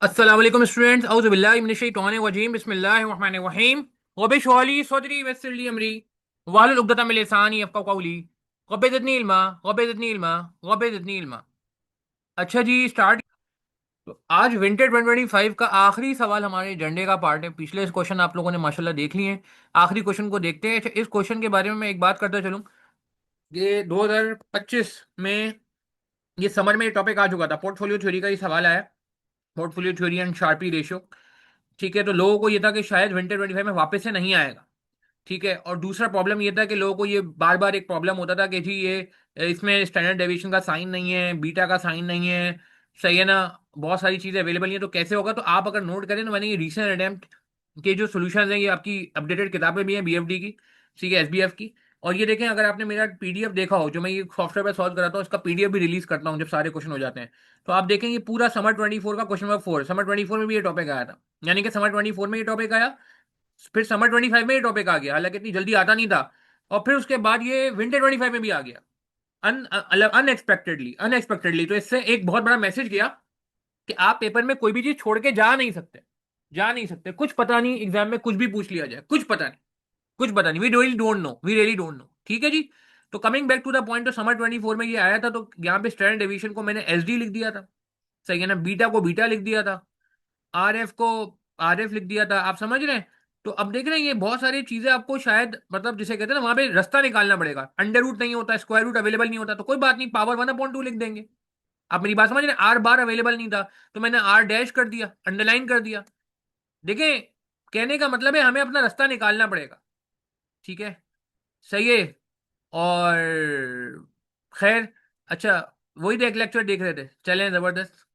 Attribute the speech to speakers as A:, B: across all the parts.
A: अस्सलाम वालेकुम स्टूडेंट्स औज़ु बिल्लाहि मिनश शैतानिर रजीम बिस्मिल्लाहिर रहमानिर रहीम रब्बि इश्रह ली सदरी वयस्सिर ली अमरी वहलुल उक़दतम मिन लिसानी यफ़क़हू क़ौली रब्बि ज़िदनी इल्मा रब्बि ज़िदनी इल्मा रब्बि ज़िदनी इल्मा। अच्छा जी, स्टार्ट। तो आज विंटर 2025 का आखिरी सवाल हमारे एजेंडे का पार्ट है। पिछले क्वेश्चन आप लोगों ने माशाल्लाह देख लिए हैं। आखिरी क्वेश्चन को देखते हैं। अच्छा, इस क्वेश्चन के बारे में मैं एक बात करता चलूँ। ये 2025 में ये समर में ये टॉपिक आ चुका था, पोर्टफोलियो थ्योरी का ये सवाल आया। Portfolio theory and Sharpe ratio. ठीक है, तो लोगों को ये था कि शायद विंटर 25 में वापस से नहीं आएगा। ठीक है, और दूसरा प्रॉब्लम ये था कि लोगों को ये बार बार एक प्रॉब्लम होता था कि जी ये इसमें स्टैंडर्ड डेविएशन का साइन नहीं है, बीटा का साइन नहीं है, सही है ना, बहुत सारी चीज़ें अवेलेबल नहीं है, तो कैसे होगा। तो आप अगर नोट करें तो मैंने ये रिसेंट अटेम्प्ट के जो सोल्यूशन है ये आपकी अपडेटेड किताबें भी हैं बीएफडी की, ठीक है, एसबीएफ की। और ये देखें, अगर आपने मेरा पीडीएफ देखा हो जो मैं ये सॉफ्टवेयर पर सॉल्व कराता हूँ, इसका पीडीएफ भी रिलीज करता हूँ जब सारे क्वेश्चन हो जाते हैं। तो आप देखें ये पूरा समर 24 का क्वेश्चन नंबर 4, समर 24 में भी ये टॉपिक आया था। यानी कि समर 24 में ये टॉपिक आया, फिर समर 25 में ये टॉपिक आ गया, हालांकि इतनी जल्दी आता नहीं था। और फिर उसके बाद ये विंटर 25 में भी आ गया, अनएक्सपेक्टेडली अनएक्सपेक्टेडली। तो इससे एक बहुत बड़ा मैसेज गया कि आप पेपर में कोई भी चीज छोड़ के जा नहीं सकते, जा नहीं सकते। कुछ पता नहीं, एग्जाम में कुछ भी पूछ लिया जाए, कुछ पता नहीं, कुछ पता नहीं। We really don't know, we really don't know. ठीक है जी। तो coming back to the point, तो समर 24 में ये आया था, तो यहाँ पे स्टैंडर्ड डेविएशन को मैंने एस डी लिख दिया था, सही है ना, बीटा को बीटा लिख दिया था, आर एफ को आर एफ लिख दिया था। आप समझ रहे हैं। तो अब देख रहे हैं ये बहुत सारी चीजें आपको शायद, मतलब जिसे कहते हैं ना, वहां पे रास्ता निकालना पड़ेगा। अंडर रूट नहीं होता, स्क्वायर रूट अवेलेबल नहीं होता, तो कोई बात नहीं, पावर 1/2 लिख देंगे। आप मेरी बात समझ रहे हैं। आर बार अवेलेबल नहीं था तो मैंने आर डैश कर दिया, अंडरलाइन कर दिया। देखें, कहने का मतलब है हमें अपना रास्ता निकालना पड़ेगा। ठीक है, सही है। और खैर, अच्छा, वही तो एक लेक्चर देख रहे थे, चलें जबरदस्त।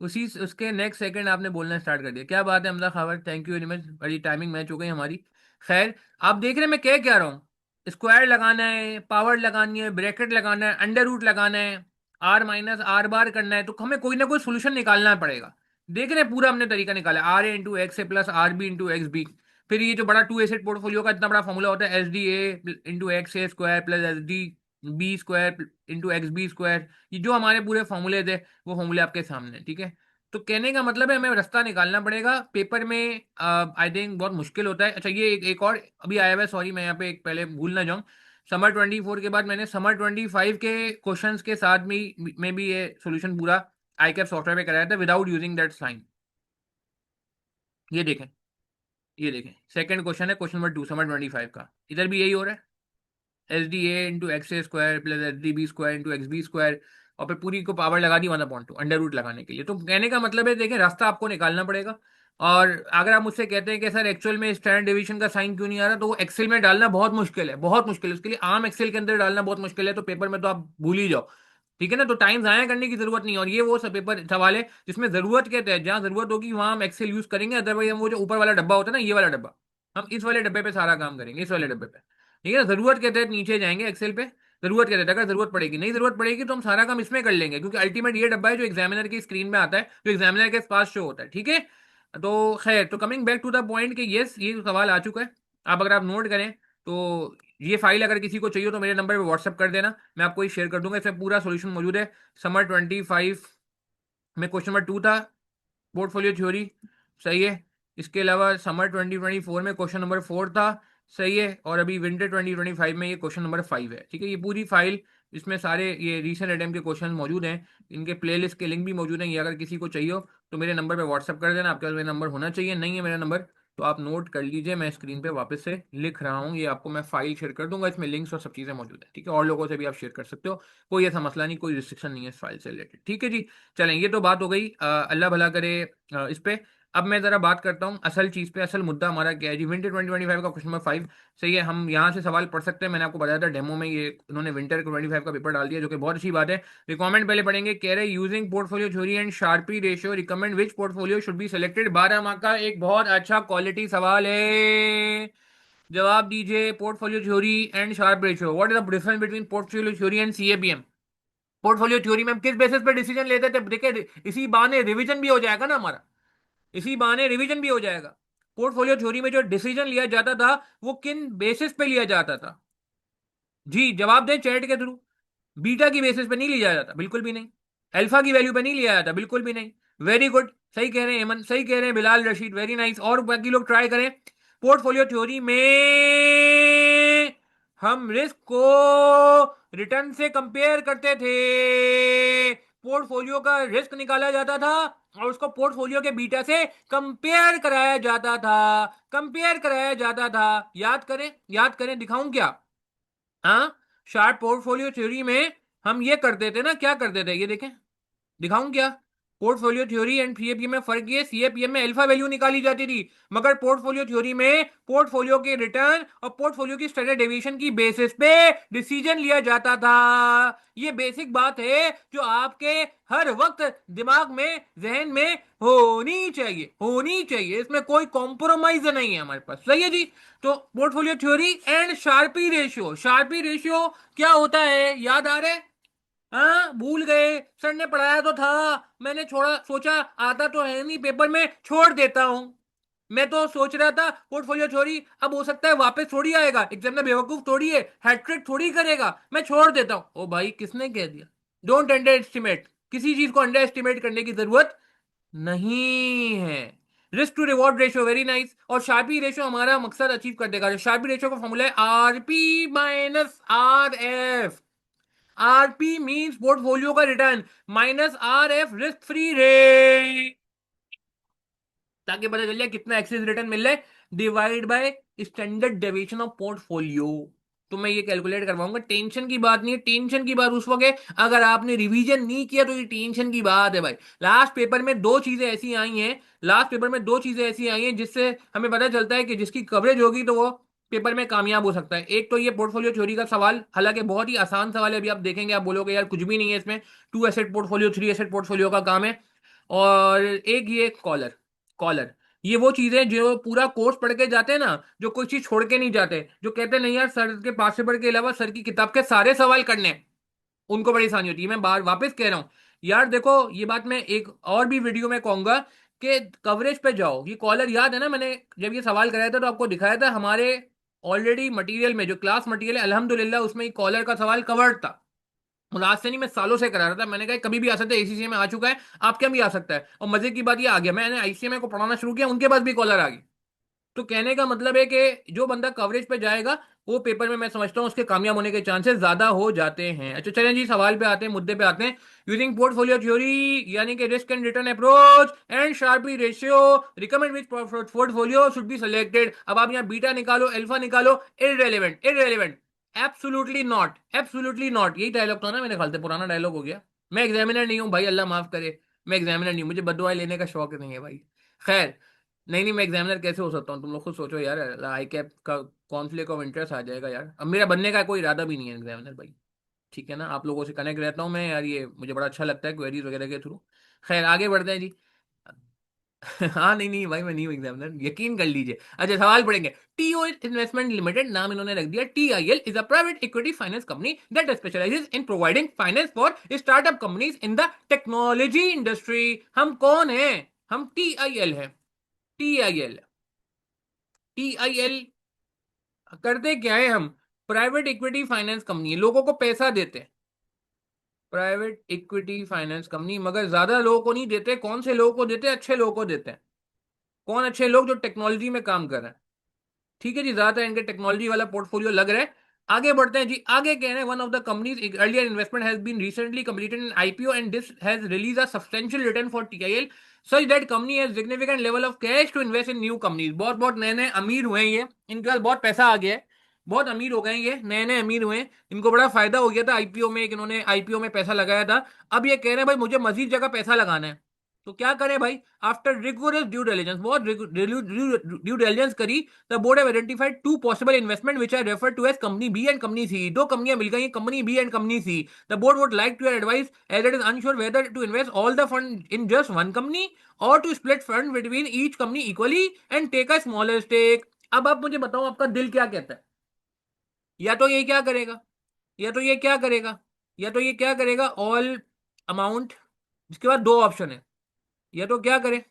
A: उसी उसके नेक्स्ट सेकंड आपने बोलना स्टार्ट कर दिया। क्या बात है Hamza Khawar, thank you very much, बड़ी टाइमिंग मैच हो गई हमारी। खैर, आप देख रहे हैं मैं क्या रहा हूँ। स्क्वायर लगाना है, पावर लगानी है, ब्रैकेट लगाना है, अंडर रूट लगाना है, आर माइनस आर बार करना है, तो हमें कोई ना कोई सोल्यूशन निकालना पड़ेगा। देख रहे हैं, पूरा हमने तरीका निकाला, आर ए इंटू एक्स ए plus R B into x b. फिर ये जो बड़ा टू एसेट पोर्टफोलियो का इतना बड़ा फॉर्मूला होता है, S D A into x A square plus S D B square into x B square. ये जो हमारे पूरे फॉर्मूले थे वो फॉर्मूले आपके सामने हैं, ठीक है। तो कहने का मतलब है हमें रास्ता निकालना पड़ेगा पेपर में। आई थिंक बहुत मुश्किल होता है। अच्छा, ये एक और अभी आया हुआ है, सॉरी मैं यहाँ पे एक पहले भूल ना जाऊँ। समर 24 के बाद मैंने समर 25 के क्वेश्चंस के साथ में भी ये सॉल्यूशन पूरा आई कैप सॉफ्टवेयर पे कराया था विदाउट यूजिंग दैट साइन। ये देखें, ये देखें, सेकंड क्वेश्चन है, क्वेश्चन नंबर 2 समर 25 का, इधर भी यही हो रहा है, S D A into x A square plus S D B square into x B square. और फिर पूरी को पावर लगा दी 1/2 अंडर रूट लगाने के लिए। तो कहने का मतलब है, देखें, रास्ता आपको निकालना पड़ेगा। और अगर आप मुझसे कहते हैं कि सर एक्चुअल में स्टैंडर्ड डिवीजन का साइन क्यों नहीं आ रहा, तो वो एक्सेल में डालना बहुत मुश्किल है, बहुत मुश्किल है। उसके लिए आम एक्सेल के अंदर डालना बहुत मुश्किल है, तो पेपर में तो आप भूल ही जाओ। ठीक है ना, तो टाइम ज़ाया करने की जरूरत नहीं है। और ये वो सब पेपर सवाल है जिसमें जरूरत के तहत, जहाँ जरूरत होगी वहां हम एक्सेल यूज करेंगे, अदरवाइज हम वो जो ऊपर वाला डब्बा होता है ना, ये वाला डब्बा, हम इस वाले डब्बे पे सारा काम करेंगे, इस वाले डब्बे पे। ठीक है ना, जरूरत के तहत नीचे जाएंगे एक्सेल पे, जरूरत के तहत। अगर जरूरत पड़ेगी, नहीं जरूरत पड़ेगी तो हम सारा काम इसमें कर लेंगे, क्योंकि अल्टीमेट ये डब्बा है जो एग्जामिनर की स्क्रीन में आता है, जो एग्जामिनर के पास शो होता है। ठीक है। तो खैर, तो coming back to the point कि यस, ये सवाल आ चुका है। आप अगर आप नोट करें तो ये फाइल अगर किसी को चाहिए हो तो मेरे नंबर पे व्हाट्सअप कर देना, मैं आपको ये शेयर कर दूंगा। इसमें पूरा सोल्यूशन मौजूद है। समर 25 में क्वेश्चन नंबर 2 था, पोर्टफोलियो थ्योरी, सही है। इसके अलावा समर 2024 में क्वेश्चन नंबर 4 था, सही है। और अभी विंटर 2025 में ये क्वेश्चन नंबर 5 है। ठीक है, ये पूरी फाइल, इसमें सारे ये रीसेंट अटेम्प्ट के क्वेश्चन मौजूद हैं, इनके प्लेलिस्ट के लिंक भी मौजूद हैं। ये अगर किसी को चाहिए हो तो मेरे नंबर पे व्हाट्सअप कर देना। आपके पास मेरा नंबर होना चाहिए, नहीं है मेरा नंबर तो आप नोट कर लीजिए, मैं स्क्रीन पे वापस से लिख रहा हूँ। ये आपको मैं फाइल शेयर कर दूंगा, इसमें लिंक्स और सब चीज़ें मौजूद है। ठीक है, और लोगों से भी आप शेयर कर सकते हो, कोई ऐसा मसला नहीं, कोई रिस्ट्रिक्शन नहीं है इस फाइल से रिलेटेड। ठीक है जी। चलें, ये तो बात हो गई, अल्लाह भला करे इस पे। अब मैं जरा बात करता हूँ असल चीज पे। असल मुद्दा हमारा क्या है जी, विंटर 2025 का क्वेश्चन नंबर 5, सही है। हम यहाँ से सवाल पढ़ सकते हैं, मैंने आपको बताया था डेमो में, ये उन्होंने विंटर 25 का पेपर डाल दिया, जो कि बहुत अच्छी बात है। रिकमेंड पहले पढ़ेंगे, कह रहे using portfolio theory and Sharpe ratio recommend which portfolio should be selected. 12 mark का एक बहुत अच्छा क्वालिटी सवाल है। जवाब दीजिए, portfolio theory and Sharpe ratio, what is the difference between portfolio theory and CAPM. Portfolio theory में हम किस बेसिस पे डिसीजन लेते थे, देखिए इसी बहाने रिवीजन भी हो जाएगा ना हमारा, इसी बहाने रिवीजन भी हो जाएगा। पोर्टफोलियो थ्योरी में जो डिसीजन लिया जाता था वो किन बेसिस पे लिया जाता था, जी जवाब दें चैट के थ्रू। बीटा की बेसिस पे नहीं लिया जाता, बिल्कुल भी नहीं। अल्फा की वैल्यू पे नहीं लिया जाता, बिल्कुल भी नहीं। Very good. सही कह रहे हैं हेमंत, सही कह रहे हैं बिलाल रशीद, वेरी नाइस। और बाकी लोग ट्राई करें। पोर्टफोलियो थ्योरी में हम रिस्क को रिटर्न से कंपेयर करते थे। पोर्टफोलियो का रिस्क निकाला जाता था और उसको पोर्टफोलियो के बीटा से कंपेयर कराया जाता था, कंपेयर कराया जाता था। याद करें, याद करें, दिखाऊं क्या? हाँ, शार्प पोर्टफोलियो थ्योरी में हम ये करते थे ना, क्या करते थे, ये देखें, दिखाऊं क्या? पोर्टफोलियो थ्योरी एंड सीएपीएम में फर्क ये, सीएपीएम में अल्फा वैल्यू निकाली जाती थी, मगर पोर्टफोलियो थ्योरी में पोर्टफोलियो के रिटर्न और पोर्टफोलियो की स्टैंडर्ड डेविएशन की बेसिस पे डिसीजन लिया जाता था। ये बेसिक बात है जो आपके हर वक्त दिमाग में, जहन में होनी चाहिए, होनी चाहिए। इसमें कोई कॉम्प्रोमाइज नहीं है हमारे पास, सही है जी। तो portfolio theory and Sharpe ratio, sharpy ratio क्या होता है, याद आ रहा है? हाँ, भूल गए, सर ने पढ़ाया तो था, मैंने छोड़ा, सोचा आता तो है नहीं पेपर में, छोड़ देता हूं। मैं तो सोच रहा था पोर्टफोलियो थ्योरी अब हो सकता है वापस थोड़ी आएगा एग्जाम में, बेवकूफ थोड़ी है, हैट्रिक थोड़ी करेगा, मैं छोड़ देता हूं। ओ भाई, किसने कह दिया? डोंट अंडर एस्टिमेट, किसी चीज को अंडर एस्टिमेट करने की जरूरत नहीं है। Risk to reward ratio, very nice. और शार्पी रेशियो हमारा मकसद अचीव कर देगा। शार्पी रेशियो का फॉर्मूला है RP minus R F. RP means portfolio का return minus R F risk free rate, ताकि पता चल जाए कितना एक्सेस रिटर्न मिल रहा है divide by standard deviation of portfolio. तो मैं ये कैलकुलेट करवाऊंगा, टेंशन की बात नहीं है। टेंशन की बात उस वक्त है अगर आपने रिवीजन नहीं किया, तो ये टेंशन की बात है भाई। लास्ट पेपर में दो चीजें ऐसी आई हैं, लास्ट पेपर में दो चीजें ऐसी आई हैं जिससे हमें पता चलता है कि जिसकी कवरेज होगी तो वो पेपर में कामयाब हो सकता है। एक तो ये पोर्टफोलियो थ्योरी का सवाल, हालांकि बहुत ही आसान सवाल है, अभी आप देखेंगे आप बोलोगे यार कुछ भी नहीं है इसमें, two asset portfolio, three asset portfolio का काम है। और एक ये कॉलर, कॉलर, ये वो चीजें जो पूरा कोर्स पढ़ के जाते हैं ना, जो कोई चीज छोड़ के नहीं जाते, जो कहते हैं नहीं यार सर के पास पेपर के अलावा सर की किताब के सारे सवाल करने हैं, उनको बड़ी आसानी होती है। मैं बार वापस कह रहा हूं यार, देखो ये बात मैं एक और भी वीडियो में कहूंगा कि कवरेज पे जाओ। ये कॉलर याद है ना, मैंने जब ये सवाल कराया था तो आपको दिखाया था हमारे ऑलरेडी मटेरियल में, जो क्लास मटेरियल है अल्हम्दुलिल्लाह, उसमें ये कॉलर का सवाल कवर्ड था। और आज से नहीं, मैं सालों से करा रहा था, मैंने कहा कभी भी आ सकता है, एसीसीए में आ चुका है, आपके यहाँ भी आ सकता है। और मजे की बात ये आ गया, मैंने आईसीएमए को पढ़ाना शुरू किया, उनके पास भी कॉलर आ गई। तो कहने का मतलब है कि जो बंदा कवरेज पे जाएगा वो पेपर में, मैं समझता हूँ उसके कामयाब होने के चांसेस ज्यादा हो जाते हैं। अच्छा चलें जी, सवाल पे आते हैं, मुद्दे पे आते हैं। यूजिंग पोर्टफोलियो थ्योरी यानी कि risk and return approach and Sharpe ratio, recommend which portfolio should be selected. अब आप यहाँ बीटा निकालो, अल्फा निकालो, irrelevant, irrelevant, absolutely not, absolutely not. यही डायलॉग था ना मेरे ख्याल से, पुराना डायलॉग हो गया। मैं एग्जामिनर नहीं हूँ भाई, अल्लाह माफ करे, मैं एग्जामिनर नहीं हूँ, मुझे बददुआएं लेने का शौक नहीं है भाई। खैर, नहीं नहीं, मैं एग्जामिनर कैसे हो सकता हूँ, तुम लोग खुद सोचो यार, आई कैप का कॉन्फ्लिक्ट ऑफ इंटरेस्ट आ जाएगा यार। अब मेरा बनने का कोई इरादा भी नहीं है एग्जामिनर भाई, ठीक है ना। आप लोगों से कनेक्ट रहता हूँ मैं यार, ये मुझे बड़ा अच्छा लगता है क्वेरीज वगैरह के थ्रू। खैर आगे बढ़ते हैं जी। हाँ नहीं नहीं भाई, मैं नहीं हूँ एग्जामिनर, यकीन कर लीजिए। अच्छा सवाल पढ़ेंगे। टीओ इन्वेस्टमेंट लिमिटेड, नाम इन्होंने रख दिया TIL, is a private equity finance company that specialises in providing finance for startup companies in the technology industry. हम कौन है? हम टीआईएल है। टीआईएल, टीआईएल करते क्या है हम? प्राइवेट इक्विटी फाइनेंस कंपनी है, लोगों को पैसा देते हैं। प्राइवेट इक्विटी फाइनेंस कंपनी, मगर ज्यादा लोगों को नहीं देते। कौन से लोगों को देते हैं? अच्छे लोगों को देते हैं। कौन अच्छे लोग? जो टेक्नोलॉजी में काम कर रहे हैं। ठीक है जी, ज्यादातर इनके टेक्नोलॉजी वाला पोर्टफोलियो लग रहा है। आगे बढ़ते हैं जी। आगे कह रहे हैं one of the companies earlier investment has been recently completed in IPO and this has release a substantial return for TIL such that company has significant level of cash to invest in new companies. बहुत बहुत नए नए अमीर हुए हैं ये, इनके पास बहुत पैसा आ गया है, बहुत अमीर हो गए हैं ये, नए नए अमीर हुए हैं, इनको बड़ा फायदा हो गया था आईपीओ में, इन्होंने आईपीओ में पैसा लगाया था। अब ये कह रहे हैं भाई मुझे मजीद जगह पैसा लगाना है, तो क्या करें भाई? आफ्टर रिगोरस ड्यू डिलिजेंस, बहुत ड्यू डिलिजेंस करी, the board have identified two possible investment which are referred to as company B and company C. दो कंपनियां मिल गई, company B and company C. The board would like to advise as it is unsure whether to invest all the fund in just one company और to split fund between each company equally and take a smaller stake. अब आप मुझे बताओ आपका दिल क्या कहता है? या तो ये क्या करेगा, या तो ये क्या करेगा, या तो ये क्या करेगा, ऑल अमाउंट, जिसके बाद दो ऑप्शन है, या तो क्या करे,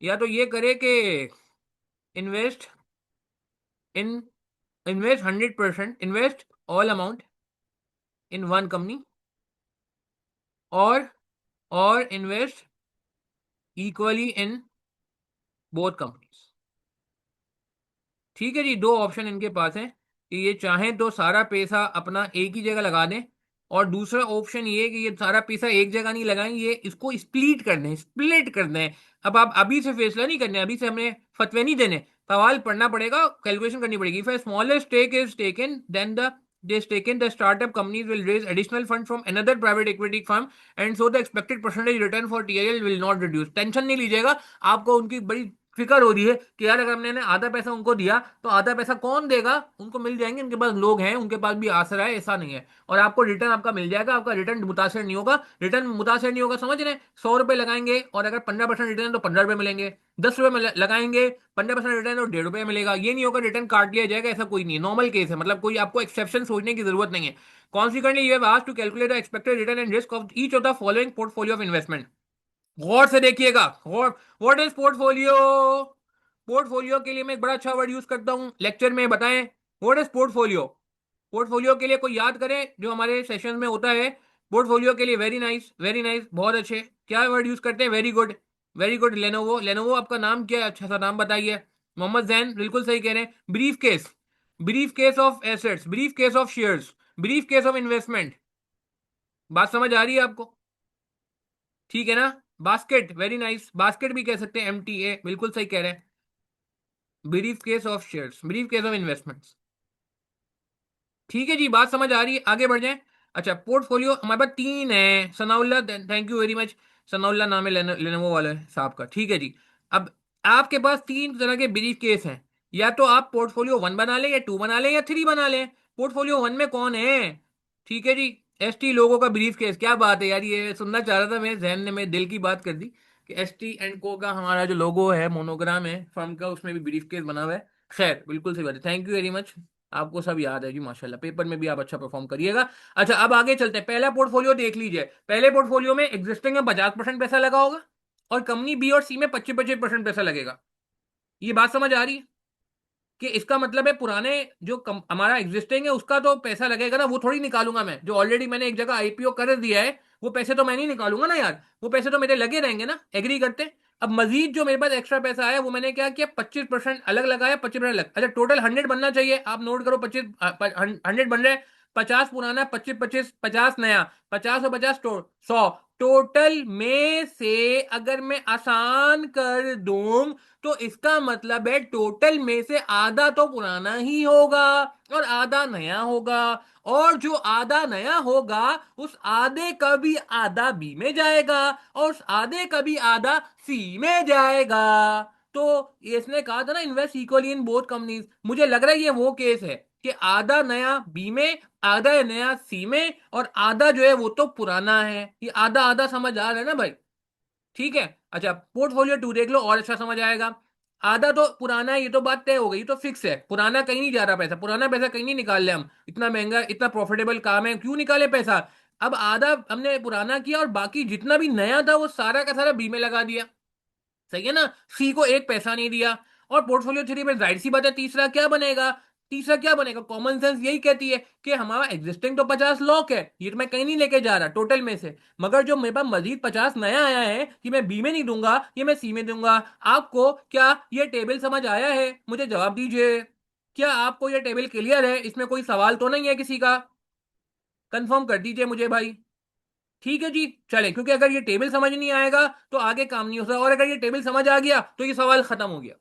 A: या तो ये करे कि invest in, invest 100%, invest all amount in one company, और invest equally in both companies. ठीक है जी, दो ऑप्शन इनके पास है कि ये चाहें तो सारा पैसा अपना एक ही जगह लगा दें, और दूसरा ऑप्शन ये है कि ये सारा पैसा एक जगह नहीं लगाएंगे, ये इसको स्प्लिट कर दें। अब आप अभी से फैसला नहीं करने, अभी से हमें फतवे नहीं देने, सवाल पढ़ना पड़ेगा, कैलकुलेशन करनी पड़ेगी। If smallest stake is taken then the startup companies will raise additional funds from another private equity firm, and so the expected percentage return for TIL will not reduce। Tension नहीं लीजिएगा, आपको उनकी बड़ी फिक्र हो रही है कि यार अगर हमने आधा पैसा उनको दिया तो आधा पैसा कौन देगा, उनको मिल जाएंगे, उनके पास लोग हैं, उनके पास भी आसरा है, ऐसा नहीं है। और आपको रिटर्न आपका मिल जाएगा, आपका रिटर्न मुतासर नहीं होगा। रिटर्न मुतासर नहीं होगा समझ रहे हैं, 100 रुपए लगाएंगे और अगर 15% रिटर्न तो 15 रुपए मिलेंगे, 10 रुपए में लगाएंगे 15% रिटर्न तो 1.5 रुपए मिलेगा। ये नहीं होगा रिटर्न काट लिया जाएगा, ऐसा कोई नहीं है, नॉर्मल केस है, मतलब कोई आपको एक्सेप्शन सोचने की जरूरत नहीं है। Consequently you have asked to calculate the expected return and risk of each of the following portfolio of investment. गौर से देखिएगा, गौर। What is portfolio? पोर्टफोलियो के लिए मैं एक बड़ा अच्छा वर्ड यूज करता हूं लेक्चर में, बताएं व्हाट इज पोर्टफोलियो। पोर्टफोलियो के लिए कोई याद करे जो हमारे सेशन में होता है। पोर्टफोलियो के लिए वेरी नाइस, वेरी नाइस, बहुत अच्छे। क्या वर्ड यूज करते हैं? Very good, very good. Lenovo, Lenovo आपका नाम क्या है? अच्छा सा नाम बताइए। मोहम्मद जैन, बिल्कुल सही कह रहे हैं। Brief case, brief case of assets, brief case of shares, brief case of investment. बात समझ आ रही है आपको? ठीक है ना? बास्केट, वेरी नाइस, बास्केट भी कह सकते हैं, MTA, बिल्कुल सही कह रहे हैं। Brief case of shares, brief case of investments. ठीक है जी, बात समझ आ रही है, आगे बढ़ जाएं। अच्छा, पोर्टफोलियो हमारे पास तीन है। Sanaullah, thank you very much. Sanaullah नाम है लेनोवो वाले साहब का, ठीक है जी। अब आपके पास तीन तरह के ब्रीफ केस हैं, या तो आप पोर्टफोलियो 1 बना लें, या 2 बना लें, या 3 बना लें। पोर्टफोलियो 1 में कौन है? ठीक है जी, ST लोगों का ब्रीफ केस। क्या बात है यार, ये सुनना चाह रहा था मैं, जहन ने मेरे दिल की बात कर दी कि ST&Co का हमारा जो लोगो है, मोनोग्राम है फर्म का, उसमें भी ब्रीफ केस बना हुआ है। खैर, बिल्कुल सही बात है, थैंक यू वेरी मच। आपको सब याद है जी, माशाल्लाह, पेपर में भी आप अच्छा परफॉर्म करिएगा। अच्छा, अब आगे चलते हैं। पहला पोर्टफोलियो देख लीजिए। पहले पोर्टफोलियो में एग्जिस्टिंग में 50% पैसा लगा होगा, और कंपनी बी और सी में 25-25% पैसा लगेगा। ये बात समझ आ रही है कि इसका मतलब है पुराने जो हमारा एग्जिस्टिंग है उसका तो पैसा लगेगा ना, वो थोड़ी निकालूंगा मैं, जो ऑलरेडी मैंने एक जगह IPO कर दिया है, वो पैसे तो मैं नहीं निकालूंगा ना यार, वो पैसे तो मेरे लगे रहेंगे ना, एग्री करते हैं। अब मजीद जो मेरे पास एक्स्ट्रा पैसा आया वो मैंने क्या किया, 25% अलग लगाया, 25% अलग। अच्छा, टोटल 100 बनना चाहिए, आप नोट करो, 100 बन रहे हैं। 50 पुराना, 25-25, 50 नया, 50 और 50 100। टोटल में से अगर मैं आसान कर दूं तो इसका मतलब है टोटल में से आधा तो पुराना ही होगा और आधा नया होगा, और जो आधा नया होगा उस आधे का भी आधा बी में जाएगा, और उस आधे का भी आधा सी में जाएगा। तो इसने कहा था ना, invest equally in both companies, मुझे लग रहा है ये वो केस है कि आधा नया बी में, आधा नया सी में, और आधा जो है वो तो पुराना है। ये आधा आधा समझ आ रहा है ना भाई? ठीक है। अच्छा, पोर्टफोलियो 2 देख लो, और अच्छा समझ आएगा। आधा तो पुराना है, ये तो बात तय हो गई, ये तो फिक्स है, पुराना कहीं नहीं जा रहा पैसा, पुराना पैसा कहीं नहीं निकाल ले हम, इतना महंगा इतना प्रॉफिटेबल काम है, क्यों निकाले पैसा। अब आधा हमने पुराना किया और बाकी जितना भी नया था वो सारा का सारा बी में लगा दिया, सही है ना? सी को एक पैसा नहीं दिया। और पोर्टफोलियो 3 में जाहिर सी बात है तीसरा क्या बनेगा, तीसरा क्या बनेगा, कॉमन सेंस यही कहती है कि हमारा एग्जिस्टिंग तो 50 लॉक है, ये तो मैं कहीं नहीं लेके जा रहा टोटल में से, मगर जो मेरे पास मजीद 50 नया आया है ये मैं बी में नहीं दूंगा, ये मैं सी में दूंगा। आपको क्या ये टेबल समझ आया है? मुझे जवाब दीजिए, क्या आपको ये टेबल क्लियर है? इसमें कोई सवाल तो नहीं है किसी का? कंफर्म कर दीजिए मुझे भाई। ठीक है जी, चले, क्योंकि अगर ये टेबल समझ नहीं आएगा तो आगे काम नहीं हो सकता, और अगर ये टेबल समझ आ गया तो ये सवाल खत्म हो गया।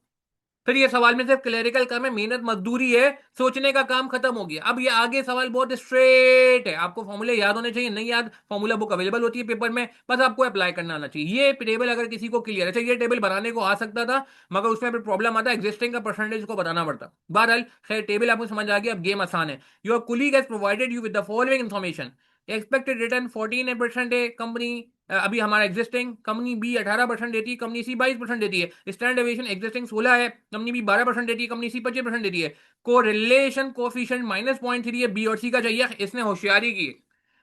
A: फिर ये सवाल में सिर्फ क्लेरिकल काम है, मेहनत मजदूरी है, सोचने का काम खत्म हो गया। अब ये आगे सवाल बहुत स्ट्रेट है, आपको फॉर्मूले याद होने चाहिए, नहीं याद, फॉर्मूला बुक अवेलेबल होती है पेपर में, बस आपको अप्लाई करना आना चाहिए। ये टेबल अगर किसी को क्लियर है, अच्छा ये टेबल बनाने को आ सकता था, मगर उसमें फिर प्रॉब्लम आता है, एग्जिस्टिंग का परसेंटेज को बताना पड़ता। बहरहाल खैर, टेबल आपको समझ आ गया, अब गेम आसान है। Your colleague has provided you with the following information. Expected return 14% है कंपनी, अभी हमारा एग्जिस्टिंग, कंपनी बी 18% देती है, कंपनी सी 22% देती है। स्टैंडर्ड डेविएशन एग्जिस्टिंग 16 है, कंपनी बी 12% देती है, कंपनी सी 25% देती है। को रिलेशन कोफिशिएंट -0.3 है, बी और सी का चाहिए, इसने होशियारी की।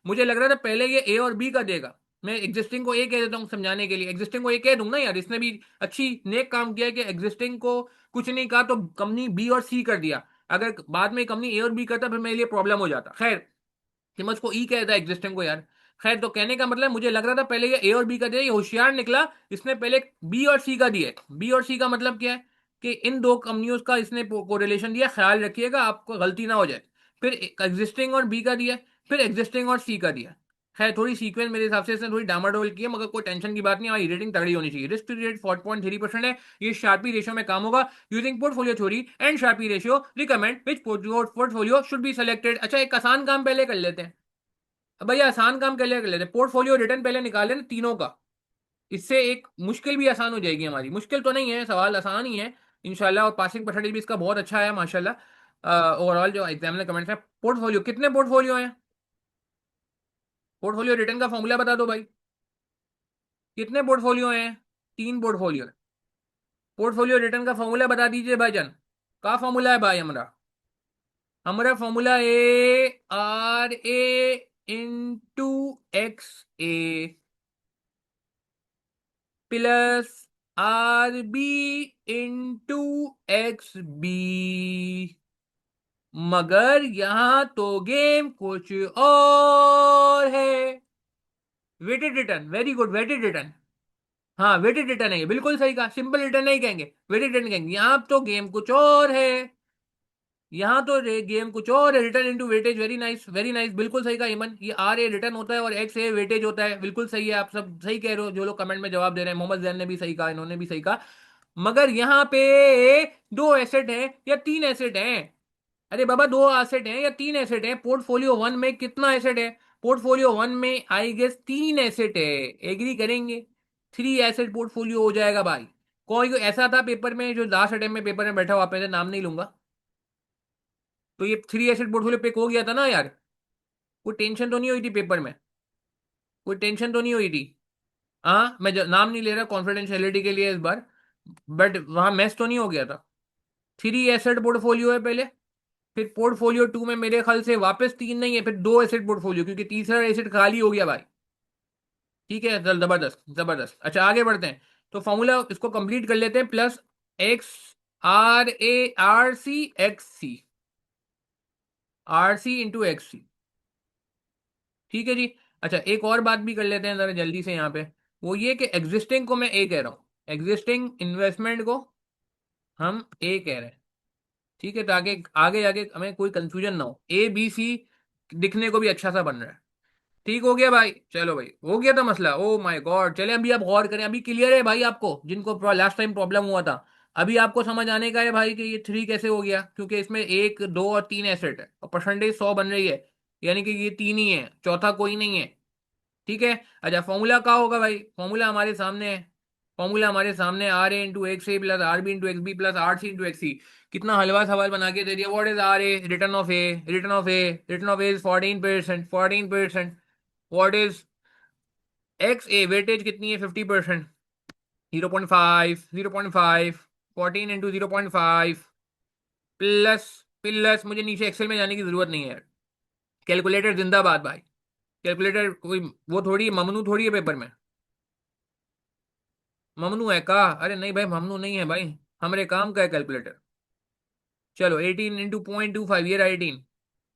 A: मुझे लग रहा था पहले ये ए और बी का देगा, मैं एग्जिस्टिंग को ए कह देता हूँ समझाने के लिए, एग्जिस्टिंग को ए कह दूंगा ना यार, इसने भी अच्छी नेक काम किया कि एग्जिस्टिंग को कुछ नहीं कहा तो कंपनी बी और सी कर दिया। अगर बाद में कंपनी ए और बी करता फिर मेरे लिए प्रॉब्लम हो जाता। खैर, कि मैं उसको ई कहता है एग्जिस्टिंग को यार। खैर, तो कहने का मतलब मुझे लग रहा था पहले ये ए और बी का दिया, ये होशियार निकला, इसने पहले बी और सी का दिया है। बी और सी का मतलब क्या है कि इन दो कंपनियों का इसने कोरिलेशन दिया, ख्याल रखिएगा आपको गलती ना हो जाए। फिर एग्जिस्टिंग और बी का दिया, फिर एग्जिस्टिंग और सी का दिया। खैर, थोड़ी सीक्वेंस मेरे हिसाब से इसने थोड़ी डामाडोल की है, मगर कोई टेंशन की बात नहीं, हमारी रेटिंग तगड़ी होनी चाहिए। रिस्क फ्री रेट 4.3% है। ये शार्पी रेशियो में काम होगा। Using portfolio theory and Sharpe ratio recommend which portfolio should be selected. अच्छा, एक आसान काम पहले कर लेते हैं। अब भैया आसान काम पहले कर लेते हैं, पोर्टफोलियो रिटर्न पहले निकाल लेना तीनों का। इससे एक मुश्किल भी आसान हो जाएगी हमारी। मुश्किल तो नहीं है, सवाल आसान ही है इंशाल्लाह, और पासिंग परसेंटेज भी इसका बहुत अच्छा है माशाल्लाह। ओवरऑल जो एग्जामिनर कमेंट्स है, पोर्टफोलियो कितने पोर्टफोलियो हैं? पोर्टफोलियो रिटर्न का फॉर्मूला बता दो भाई। कितने पोर्टफोलियो हैं? 3 पोर्टफोलियो। पोर्टफोलियो रिटर्न का फॉर्मूला बता दीजिए भाईजान। का फॉर्मूला है भाई हमारा? हमारा formula A R A into x A plus R B into x B. मगर यहां तो गेम कुछ और है। Weighted return, very good, weighted return. हाँ, वेटेड रिटर्न है, ये बिल्कुल सही कहा। सिंपल रिटर्न नहीं कहेंगे, वेटेड रिटर्न कहेंगे। यहाँ तो गेम कुछ और है, यहाँ तो गेम कुछ और है। Return into weightage, very nice, very nice, बिल्कुल सही कहा ईमन। ये आर ए रिटर्न होता है और एक्स ए वेटेज होता है, बिल्कुल सही है। आप सब सही कह रहे हो, जो लोग कमेंट में जवाब दे रहे हैं। मोहम्मद जैन ने भी सही कहा, इन्होंने भी सही कहा। मगर यहाँ पे दो एसेट हैं या 3 एसेट हैं? अरे बाबा, 2 एसेट हैं या 3 एसेट हैं? पोर्टफोलियो वन में कितना एसेट है? पोर्टफोलियो वन में आई गेस 3 एसेट है। एग्री करेंगे? 3 एसेट पोर्टफोलियो हो जाएगा भाई। कोई ऐसा था पेपर में, जो लास्ट अटेम्प्ट में पेपर में बैठा हुआ, पे नाम नहीं लूंगा, तो ये 3 एसेट पोर्टफोलियो पिक हो गया था ना यार। कोई टेंशन तो नहीं हुई थी पेपर में? कोई टेंशन तो नहीं हुई थी? हाँ, मैं नाम नहीं ले रहा कॉन्फिडेंशियलिटी के लिए इस बार, बट वहां मैच तो नहीं हो गया था? 3 एसेट पोर्टफोलियो है पहले, फिर पोर्टफोलियो टू में मेरे ख्याल से वापस 3 नहीं है, फिर 2 एसेट पोर्टफोलियो, क्योंकि तीसरा एसेट खाली हो गया भाई। ठीक है, चल, जबरदस्त जबरदस्त। अच्छा, आगे बढ़ते हैं। तो फॉर्मूला इसको कंप्लीट कर लेते हैं। Plus X R A R C X C, R C into X C. ठीक है जी। अच्छा, एक और बात भी कर लेते हैं जरा जल्दी से यहाँ पे। वो ये कि एग्जिस्टिंग को मैं ए कह रहा हूँ, एग्जिस्टिंग इन्वेस्टमेंट को हम ए कह रहे हैं। ठीक है, ताकि आगे जाके हमें कोई कंफ्यूजन ना हो। ए बी सी दिखने को भी अच्छा सा बन रहा है। ठीक हो गया भाई, चलो भाई, हो गया था मसला। ओ माय गॉड, चले अभी आप गौर करें, अभी क्लियर है भाई आपको, जिनको लास्ट टाइम प्रॉब्लम हुआ था। अभी आपको समझ आने का है भाई कि ये 3 कैसे हो गया, क्योंकि इसमें 1, 2 और 3 एसेट है और परसेंटेज 100 बन रही है, यानी कि ये 3 ही है, चौथा कोई नहीं है। ठीक है। अच्छा, फॉर्मूला क्या होगा भाई? फॉर्मूला हमारे सामने है। फॉर्मूला हमारे सामने, आर ए इंटू एक्स ए plus R B into x B plus R C into X C. कितना हलवा सवाल बना के दे दिया। What is R A? Return of A, return of A, return of A is 14%, 14%। What is X A? Weightage कितनी है? 50%। 0.5, 0.5, 14 into 0.5 plus, plus मुझे नीचे एक्सेल में जाने की जरूरत नहीं है यार। कैलकुलेटर जिंदाबाद भाई। कैलकुलेटर कोई वो थोड़ी ममनू थोड़ी है पेपर में। ममनू है का? अरे नहीं भाई, ममनू नहीं है भाई, हमारे काम का है कैलकुलेटर। चलो, 18 इंटू 0.25, ये रहा 18।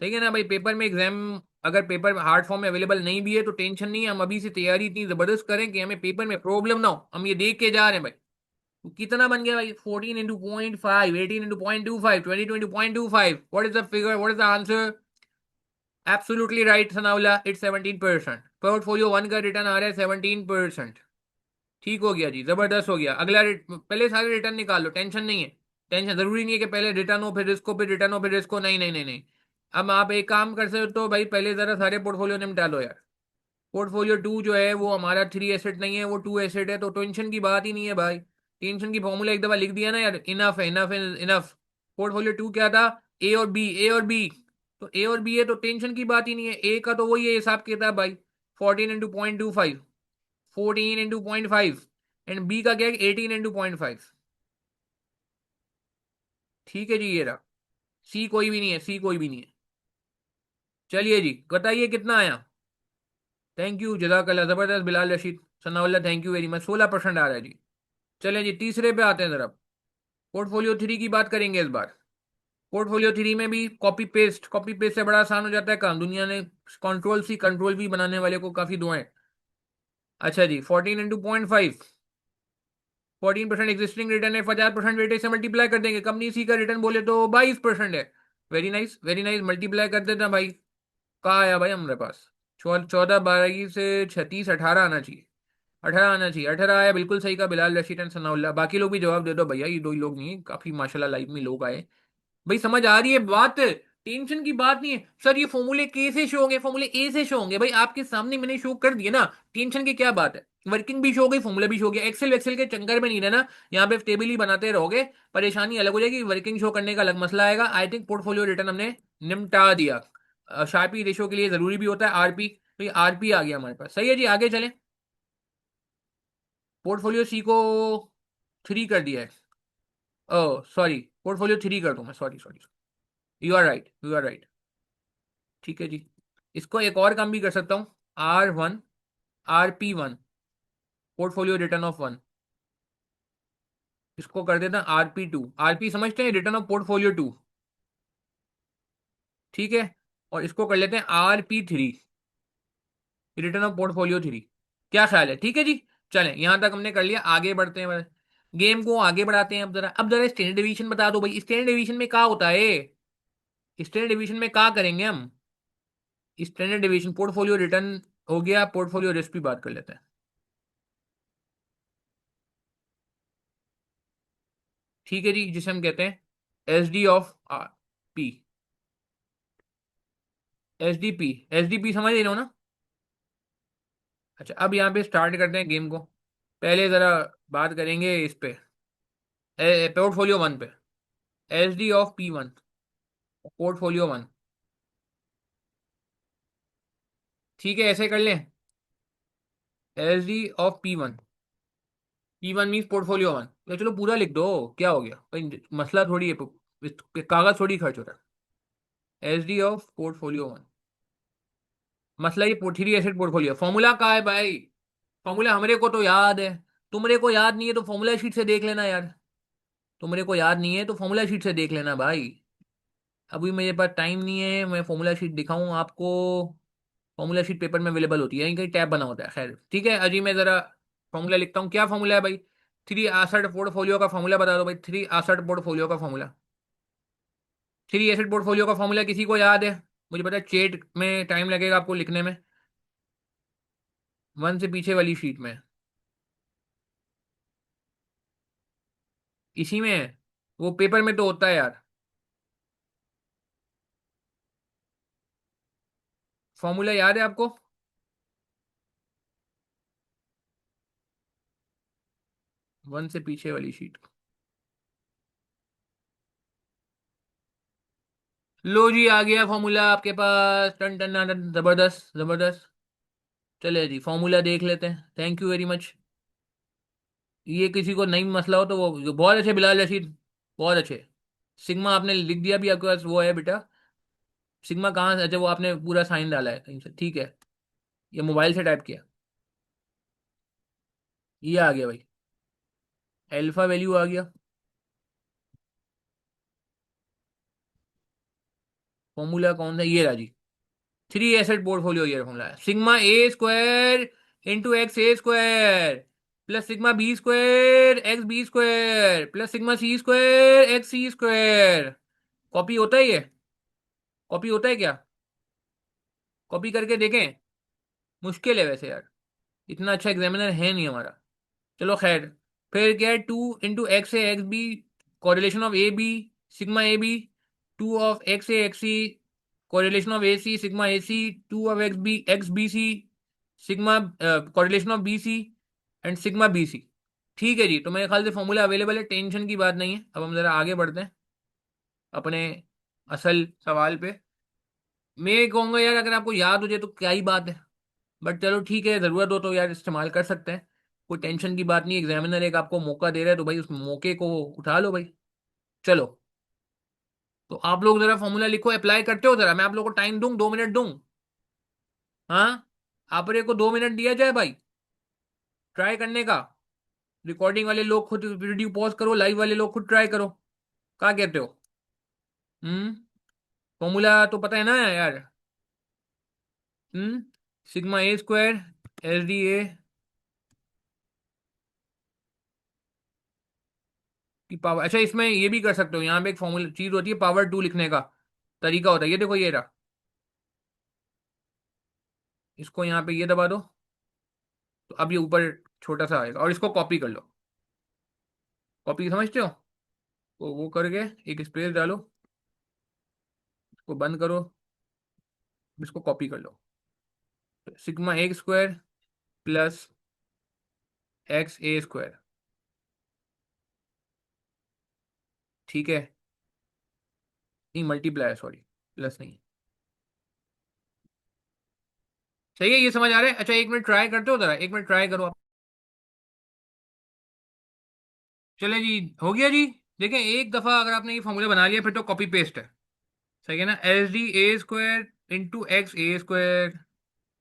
A: ठीक है ना भाई? पेपर में एग्जाम, अगर पेपर में हार्ड फॉर्म में अवेलेबल नहीं भी है तो टेंशन नहीं है, हम अभी से तैयारी इतनी जबरदस्त करें कि हमें पेपर में प्रॉब्लम ना हो। हम ये देख के जा रहे हैं भाई। तो कितना बन गया भाई? 14 into 0.5, 18 into 0.25, 22 into 0.25। What is the figure? What is the answer? Absolutely right Sanaullah, it's 17%। Portfolio one का रिटर्न आ रहा है 17%। ठीक हो गया जी, जबरदस्त हो गया। अगला पहले सारे रिटर्न निकाल लो, टेंशन नहीं है। टेंशन जरूरी नहीं है कि पहले रिटर्न हो फिर रिस्क हो, फिर रिटर्न हो फिर रिस्क हो, नहीं नहीं नहीं नहीं। अब आप एक काम कर सकते हो भाई, पहले जरा सारे पोर्टफोलियो निपटा लो यार। पोर्टफोलियो टू जो है वो हमारा 3 एसेट नहीं है, वो 2 एसेट है, तो टेंशन की बात ही नहीं है भाई। टेंशन की फॉर्मूला एक दफा लिख दिया ना यार, इनफ है, इनफ है, इनफ। पोर्टफोलियो टू क्या था? ए और बी, ए और बी। तो ए और बी है तो टेंशन की बात ही नहीं है। ए का तो वही है हिसाब किताब भाई, 14 इंटू 0.25, 14 इंटू 0.5। एंड बी का क्या है? 18 इंटू 0.5। ठीक है जी, ये रहा। सी कोई भी नहीं है, सी कोई भी नहीं है। चलिए जी, बताइए कितना आया? थैंक यू, जज़ाकल्लाह, जबरदस्त Bilal Rashid Sanaullah, thank you very much. 16% आ रहा है जी। चलें जी, तीसरे पे आते हैं जरा। पोर्टफोलियो थ्री की बात करेंगे इस बार। पोर्टफोलियो थ्री में भी कॉपी पेस्ट से बड़ा आसान हो जाता है काम। दुनिया ने कंट्रोल भी बनाने वाले को काफी दुआएं। अच्छा जी, 14 × 0.5, 14% एग्जिस्टिंग रिटर्न है, 50% वेटेज से मल्टीप्लाई कर देंगे। कंपनी सी का रिटर्न बोले तो 22% है। Very nice very nice, multiply कर देते हैं भाई। कहाँ आया भाई हमारे पास? 14 12 से 36 18 आना चाहिए। 18 आना चाहिए, 18 आया, बिल्कुल सही का बिलाल रशीद एंड सनाउल्लाह। बाकी लोग भी जवाब दे दो भैया, ये दो ही लोग नहीं है, काफी माशाल्लाह लाइव में लोग आए। भाई समझ आ रही है बात? टेंशन की बात नहीं है सर, ये फॉर्मूले के से शो होंगे, फॉर्मूले ए से शो होंगे भाई, आपके सामने मैंने शो कर दिए ना। टेंशन की क्या बात है? वर्किंग भी शो हो गई, फॉर्मूला भी शो हो गया। एक्सेल वेक्सेल के चक्कर में नहीं रहना, यहाँ पे टेबल ही बनाते रहोगे, परेशानी अलग हो जाएगी। वर्किंग शो करने का अलग मसला आएगा। आई थिंक पोर्टफोलियो रिटर्न हमने निपटा दिया। शार्पी रेशो के लिए जरूरी भी होता है आरपी, तो ये आरपी आ गया हमारे पास। सही है जी, आगे चलें। पोर्टफोलियो सी को 3 कर दिया है। ओ सॉरी, पोर्टफोलियो 3 कर दूं मैं, sorry sorry. You are right, you are right. ठीक है जी। इसको एक और काम भी कर सकता हूँ। R1, RP1, portfolio return of one. इसको कर देता हूँ RP2। आरपी समझते हैं, रिटर्न ऑफ पोर्टफोलियो 2। ठीक है। और इसको कर लेते हैं RP3, रिटर्न ऑफ पोर्टफोलियो 3। क्या ख्याल है? ठीक है जी। चलें, यहां तक हमने कर लिया, आगे बढ़ते हैं। गेम को आगे बढ़ाते हैं। अब जरा स्टैंडर्ड डिवीजन बता दो भाई, स्टैंडर्ड डिवीजन में क्या होता है? स्टैंडर्ड डिवीजन में क्या करेंगे हम? स्टैंडर्ड डिवीजन पोर्टफोलियो रिटर्न हो गया, पोर्टफोलियो रिस्क भी बात कर लेते हैं। ठीक है जी, जिसे हम कहते हैं SD of P. S D P समझ रहे हो ना? अच्छा, अब यहाँ पे स्टार्ट करते हैं गेम को। पहले जरा बात करेंगे इस पे, पोर्टफोलियो वन पे। SD of P1, portfolio one. ठीक है, ऐसे कर लें। SD of P1, P1 means portfolio one. तो चलो पूरा लिख दो, क्या हो गया भाई? मसला थोड़ी है, इस पे कागज थोड़ी खर्च हो रहा है। SD ऑफ पोर्टफोलियो वन, मसला ये थ्री एसेट पोर्टफोलियो। फॉर्मूला कहाँ है भाई? फॉर्मूला हमरे को तो याद है, तुमरे को याद नहीं है तो फॉर्मूला शीट से देख लेना यार। तुमरे को याद नहीं है तो फॉर्मूला शीट से देख लेना भाई। अभी मेरे पास टाइम नहीं है, मैं फॉर्मूला शीट दिखाऊं आपको? फॉर्मूला शीट पेपर में अवेलेबल होती है, कहीं कहीं टैब बना होता है। खैर ठीक है, अजी मैं जरा फॉर्मूला लिखता हूँ। क्या फॉर्मूला है भाई? थ्री एसेट पोर्टफोलियो का फॉर्मूला बता दो भाई। थ्री एसेट पोर्टफोलियो का फॉर्मूला, थ्री एसेट पोर्टफोलियो का फॉर्मूला किसी को याद है? मुझे पता है चेट में टाइम लगेगा आपको लिखने में। वन से पीछे वाली शीट में, इसी में है। वो पेपर में तो होता है यार। फॉर्मूला याद है आपको? वन से पीछे वाली शीट। लो जी, आ गया फॉर्मूला आपके पास। टन टन टन टन, जबरदस्त जबरदस्त। चले जी, फॉर्मूला देख लेते हैं। Thank you very much. ये किसी को नहीं मसला हो तो वो बहुत अच्छे बिलाल रशीद, बहुत अच्छे। सिग्मा आपने लिख दिया भी, आपके पास वो है बेटा। सिग्मा कहाँ से? अच्छा, वो आपने पूरा साइन डाला है कहीं से, ठीक है। ये मोबाइल से टाइप किया। ये आ गया भाई, अल्फा वैल्यू आ गया। फॉर्मूला कौन सा? ये राजी। थ्री एसेट पोर्टफोलियो, ये फॉर्मूला है। Sigma A square into x A square plus sigma B square X B square plus sigma C square X C square. Copy होता है ये? कॉपी होता है क्या? कॉपी करके देखें? मुश्किल है वैसे यार, इतना अच्छा एग्जामिनर है नहीं हमारा। चलो खैर। फिर क्या है? Two into x A X B, correlation of A B, sigma A B. Two of X C, correlation of A C, sigma A C. Two of X B C, sigma correlation of B C and sigma B C. ठीक है जी, तो मेरे ख्याल से formula available है, tension की बात नहीं है। अब हम जरा आगे बढ़ते हैं अपने असल सवाल पे। मैं कहूँगा यार, अगर आपको याद हो जाए तो क्या ही बात है, बट चलो ठीक है, ज़रूरत हो तो यार इस्तेमाल कर सकते हैं। कोई टेंशन की बात नहीं, एग्जामिनर एक आपको मौका दे रहा है तो भाई उस मौके को उठा लो भाई। चलो, तो आप लोग जरा फॉर्मूला लिखो, अप्लाई करते हो जरा। मैं आप लोग को टाइम दूं, 2 मिनट दूं? हाँ, आप रे को 2 मिनट दिया जाए भाई ट्राई करने का। रिकॉर्डिंग वाले लोग खुद वीडियो पॉज करो, लाइव वाले लोग खुद ट्राई करो। क्या कहते हो? फॉर्मूला तो पता है ना यार। हम्म sigma A square S D A की पावर। अच्छा, इसमें ये भी कर सकते हो, यहाँ पे एक फॉर्मूला चीज होती है, पावर टू लिखने का तरीका होता है, ये देखो ये रहा। इसको यहाँ पे ये दबा दो, तो अब ये ऊपर छोटा सा आएगा, और इसको कॉपी कर लो। कॉपी समझते हो? तो वो करके एक स्पेस डालो, इसको बंद करो, इसको कॉपी कर लो। सिग्मा एक स्क्वायर प्लस एक्स ए स्क्वायर। ठीक है, नहीं मल्टीप्लाई, सॉरी, प्लस नहीं। सही है, ये समझ आ रहा है? अच्छा, एक मिनट ट्राई करते हो जरा, एक मिनट ट्राई करो आप। चले जी, हो गया जी। देखें, एक दफा अगर आपने ये फॉर्मूला बना लिया, फिर तो कॉपी पेस्ट है। सही है ना? S D A square into x A square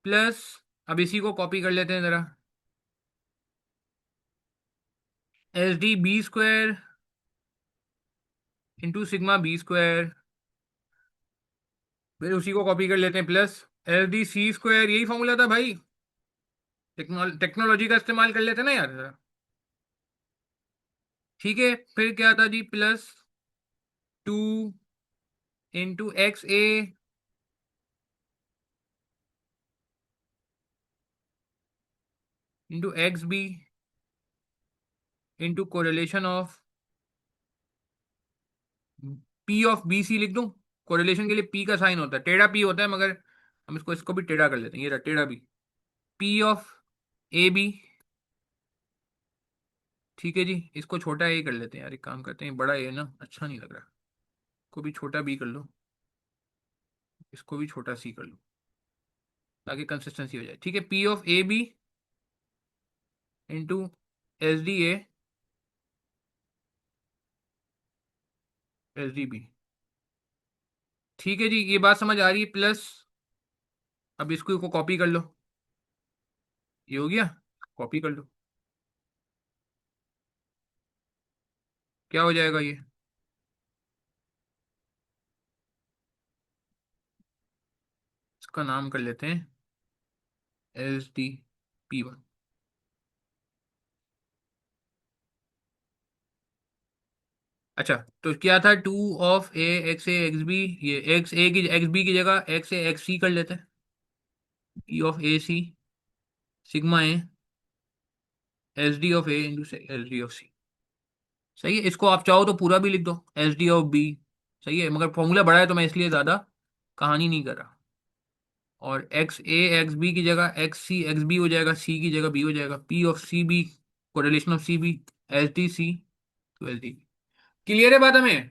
A: plus, अब इसी को कॉपी कर लेते हैं जरा, S D B square into sigma B square, फिर उसी को कॉपी कर लेते हैं, plus S D C square. यही फॉर्मूला था भाई, टेक्नोलॉजी का इस्तेमाल कर लेते ना यार जरा। ठीक है, फिर क्या था जी, plus two into x A into x B into correlation of P of B C लिख दूं? कोरिलेशन के लिए पी का साइन होता है, टेढ़ा पी होता है, मगर हम इसको भी टेढ़ा कर लेते हैं, ये रहा टेढ़ा B. P of A B. ठीक है जी, इसको छोटा ए कर लेते हैं यार, एक काम करते हैं, बड़ा ए ना अच्छा नहीं लग रहा, इसको भी छोटा बी कर लो, इसको भी छोटा सी कर लो, ताकि कंसिस्टेंसी हो जाए। ठीक है, P of A B into S D A S D B. ठीक है जी, ये बात समझ आ रही है, प्लस अब इसको कॉपी कर लो, ये हो गया, कॉपी कर लो, क्या हो जाएगा ये? इसका नाम कर लेते हैं एस डी पी वन। अच्छा, तो क्या था, two of A X A X B, ये एक्स ए की एक्स बी की जगह एक्स ए एक्स सी कर लेते हैं, E of A C sigma A S D of A into S D of C. सही है, इसको आप चाहो तो पूरा भी लिख दो, एस डी ऑफ बी। सही है, मगर फॉर्मूला बड़ा है तो मैं इसलिए ज़्यादा कहानी नहीं कर रहा। और एक्स ए एक्स बी की जगह एक्स सी एक्स बी हो जाएगा, सी की जगह बी हो जाएगा, P of C B correlation of C B S D C two S D. Clear है बात हमें?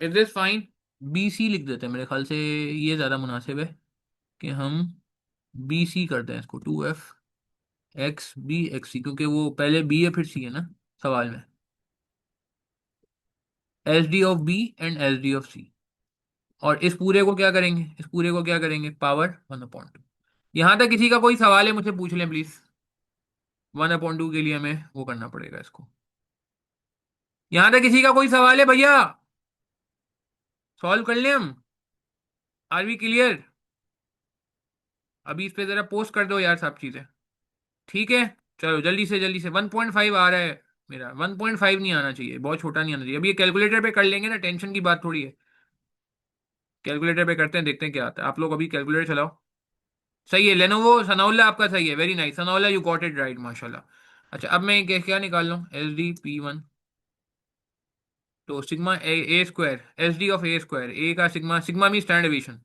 A: Is this fine? B C लिख देते हैं मेरे ख्याल से, ये ज़्यादा मुनासिब है कि हम बी सी करते हैं इसको, two F X B X C, क्योंकि वो पहले बी है फिर सी है ना सवाल में। S D of B and S D of C. और इस पूरे को क्या करेंगे, इस पूरे को क्या करेंगे, पावर वन अपॉइंट टू। यहां तक किसी का कोई सवाल है मुझसे पूछ लें प्लीज। वन अपॉइंट टू के लिए हमें वो करना पड़ेगा इसको। यहां तक किसी का कोई सवाल है भैया? सॉल्व कर लें हम? Are we clear? अभी इस पे जरा पोस्ट कर दो यार सब चीजें। ठीक है, चलो जल्दी से 1.5 आ रहा है मेरा, 1.5 नहीं आना चाहिए, बहुत छोटा नहीं आना चाहिए। अभी ये कैलकुलेटर पे कर लेंगे ना, टेंशन की बात थोड़ी है। कैलकुलेटर पे करते हैं, देखते हैं क्या आता है। आप लोग अभी कैलकुलेटर चलाओ। सही है, लेनोवो सनाउल्ला आपका सही है, very nice Sanaullah, you got it right, माशाल्लाह। अच्छा, अब मैं क्या क्या निकाल लूँ, एस डी पी वन, तो sigma A square S D of A square, A का सिग्मा, सिग्मा मी स्टैंडर्ड डेविएशन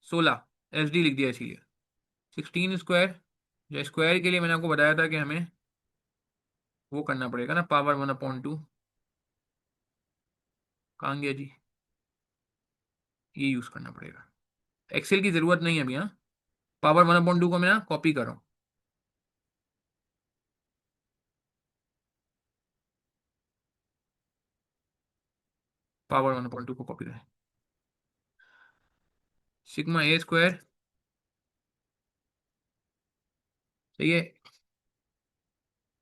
A: 16, एस डी लिख दिया इसीलिए। 16 स्क्वायर, जो स्क्वायर के लिए मैंने आपको बताया था कि हमें वो करना पड़ेगा ना, पावर वन अपॉइंट टू। कहाँ गया जी, ये यूज़ करना पड़ेगा, एक्सेल की ज़रूरत नहीं है अभी। हाँ, पावर वन अपॉइंट टू को मैं ना कॉपी कर रहा हूँ, पावर वन अपॉइंट टू को कॉपी करें। सिग्मा ए स्क्वायर, सही है,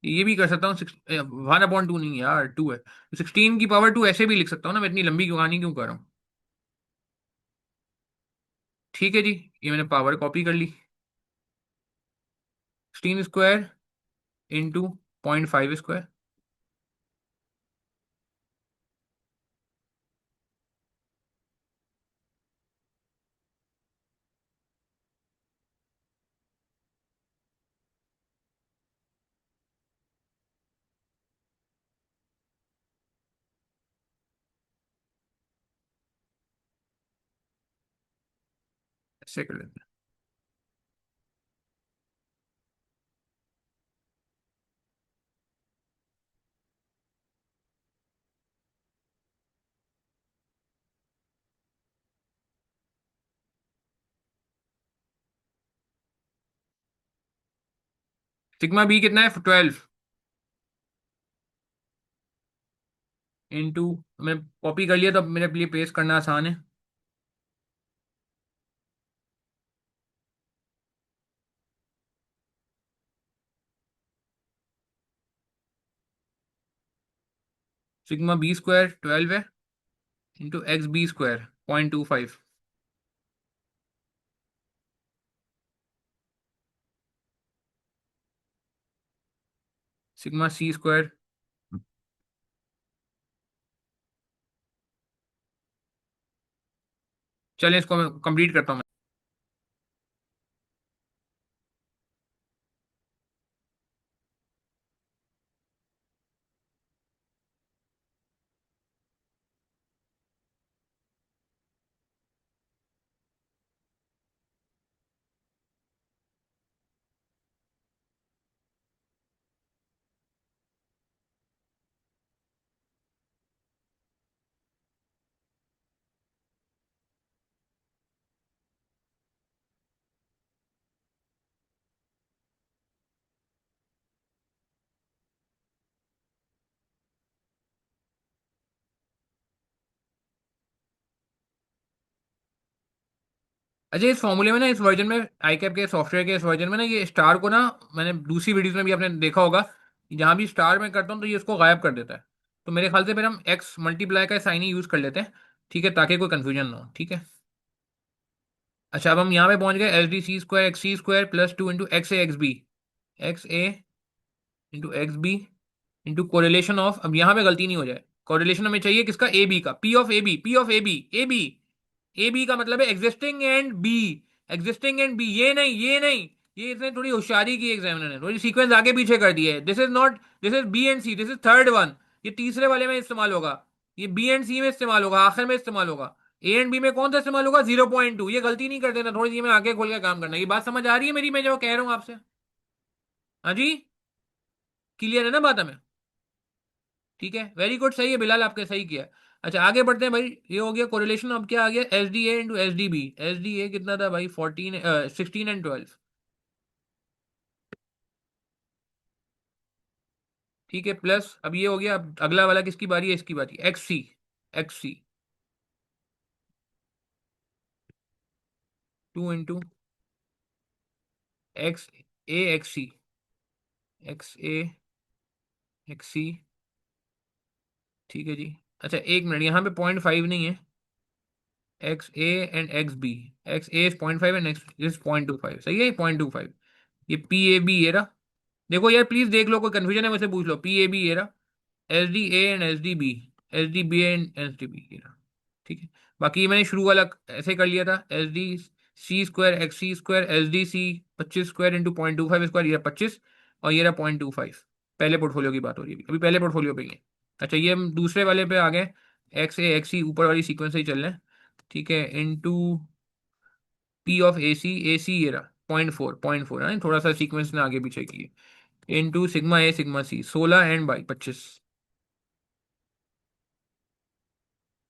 A: ये भी कर सकता हूँ। 1/2 नहीं है यार, 2 है, तो 16 की पावर 2 ऐसे भी लिख सकता हूँ ना, मैं इतनी लंबी कहानी क्यों कर रहा हूँ। ठीक है जी, ये मैंने पावर कॉपी कर ली। 16 स्क्वायर इंटू 0.5 स्क्वायर। ऐसे कर लेते हैं। सिग्मा बी कितना है, 12 इंटू, मैं कॉपी कर लिया तो अब मेरे लिए पेस्ट करना आसान है। सिग्मा बी स्क्वायर 12 है, into x B square 0.25। Sigma C square. चलें इसको मैं कंप्लीट करता हूँ। अच्छा, इस फॉर्मूले में ना, इस वर्जन में, आई कैप के सॉफ्टवेयर के इस वर्जन में ना, ये स्टार को ना, मैंने दूसरी वीडियोस में भी आपने देखा होगा, जहां भी स्टार में करता हूँ तो ये उसको गायब कर देता है। तो मेरे ख्याल से फिर हम एक्स मल्टीप्लाई का साइन ही यूज कर लेते हैं, ठीक है, ताकि कोई कंफ्यूजन ना हो, ठीक है। अच्छा, अब हम यहाँ पे पहुंच गए, H D C square X C square plus 2 into x A X B, X A into x B into correlation of, अब यहाँ पे गलती नहीं हो जाए, कोरिलेशन हमें चाहिए किसका, ए बी का, P of A B, P of A B, A B, A B का मतलब है existing and B, existing and B, ये नहीं, ये नहीं, ये इसने थोड़ी होशियारी की एग्जामिनर ने, थोड़ी सीक्वेंस आगे पीछे कर दिया है, this is not, this is B and C, this is third one, ये तीसरे वाले में इस्तेमाल होगा, ये बी एंड सी में इस्तेमाल होगा, आखिर में इस्तेमाल होगा। ए एंड बी में कौन सा इस्तेमाल होगा, 0.2, ये गलती नहीं कर देना, थोड़ी सी में आगे खोल के काम करना, ये बात समझ आ रही है मेरी, मैं जो कह रहा हूँ आपसे। हाँ जी, क्लियर है ना बात हमें। ठीक है, वेरी गुड, सही है बिलाल, आपके सही किया। अच्छा, आगे बढ़ते हैं भाई, ये हो गया कोरिलेशन, अब क्या आ गया, S D A into S D B, S D A कितना था भाई, 14, 16 एंड 12। ठीक है, प्लस अब ये हो गया, अब अगला वाला किसकी बारी है, इसकी बारी, x C, X C 2 into x A x C, x A x C, ठीक है जी। अच्छा, एक मिनट, यहाँ पे 0.5 नहीं है, X A and X B, X A is 0.5 and X is 0.25, सही है, 0.25, ये पी ए बी ये रहा। देखो यार प्लीज देख लो, कोई कंफ्यूजन है मुझसे पूछ लो, पी ए बी ये रहा, S D A and S D B, S D B and S D B ये रहा, ठीक है। बाकी ये मैंने शुरू वाला ऐसे कर लिया था, S D C square X C square S D C 25 square into 0.25 square, ये रहा 25, और ये रहा 0.25। पहले पोर्टफोलियो की बात हो रही है, अभी पहले पोर्टफोलियो पे ही है। अच्छा, ये हम दूसरे वाले पे आ गए, एक्स ए एक्स सी, ऊपर वाली सीक्वेंस से ही चल रहे हैं, ठीक है, इंटू पी ऑफ ए सी ये रहा 0.4 है, थोड़ा सा सीक्वेंस ने आगे पीछे की है, into sigma A sigma C 16 and by 25।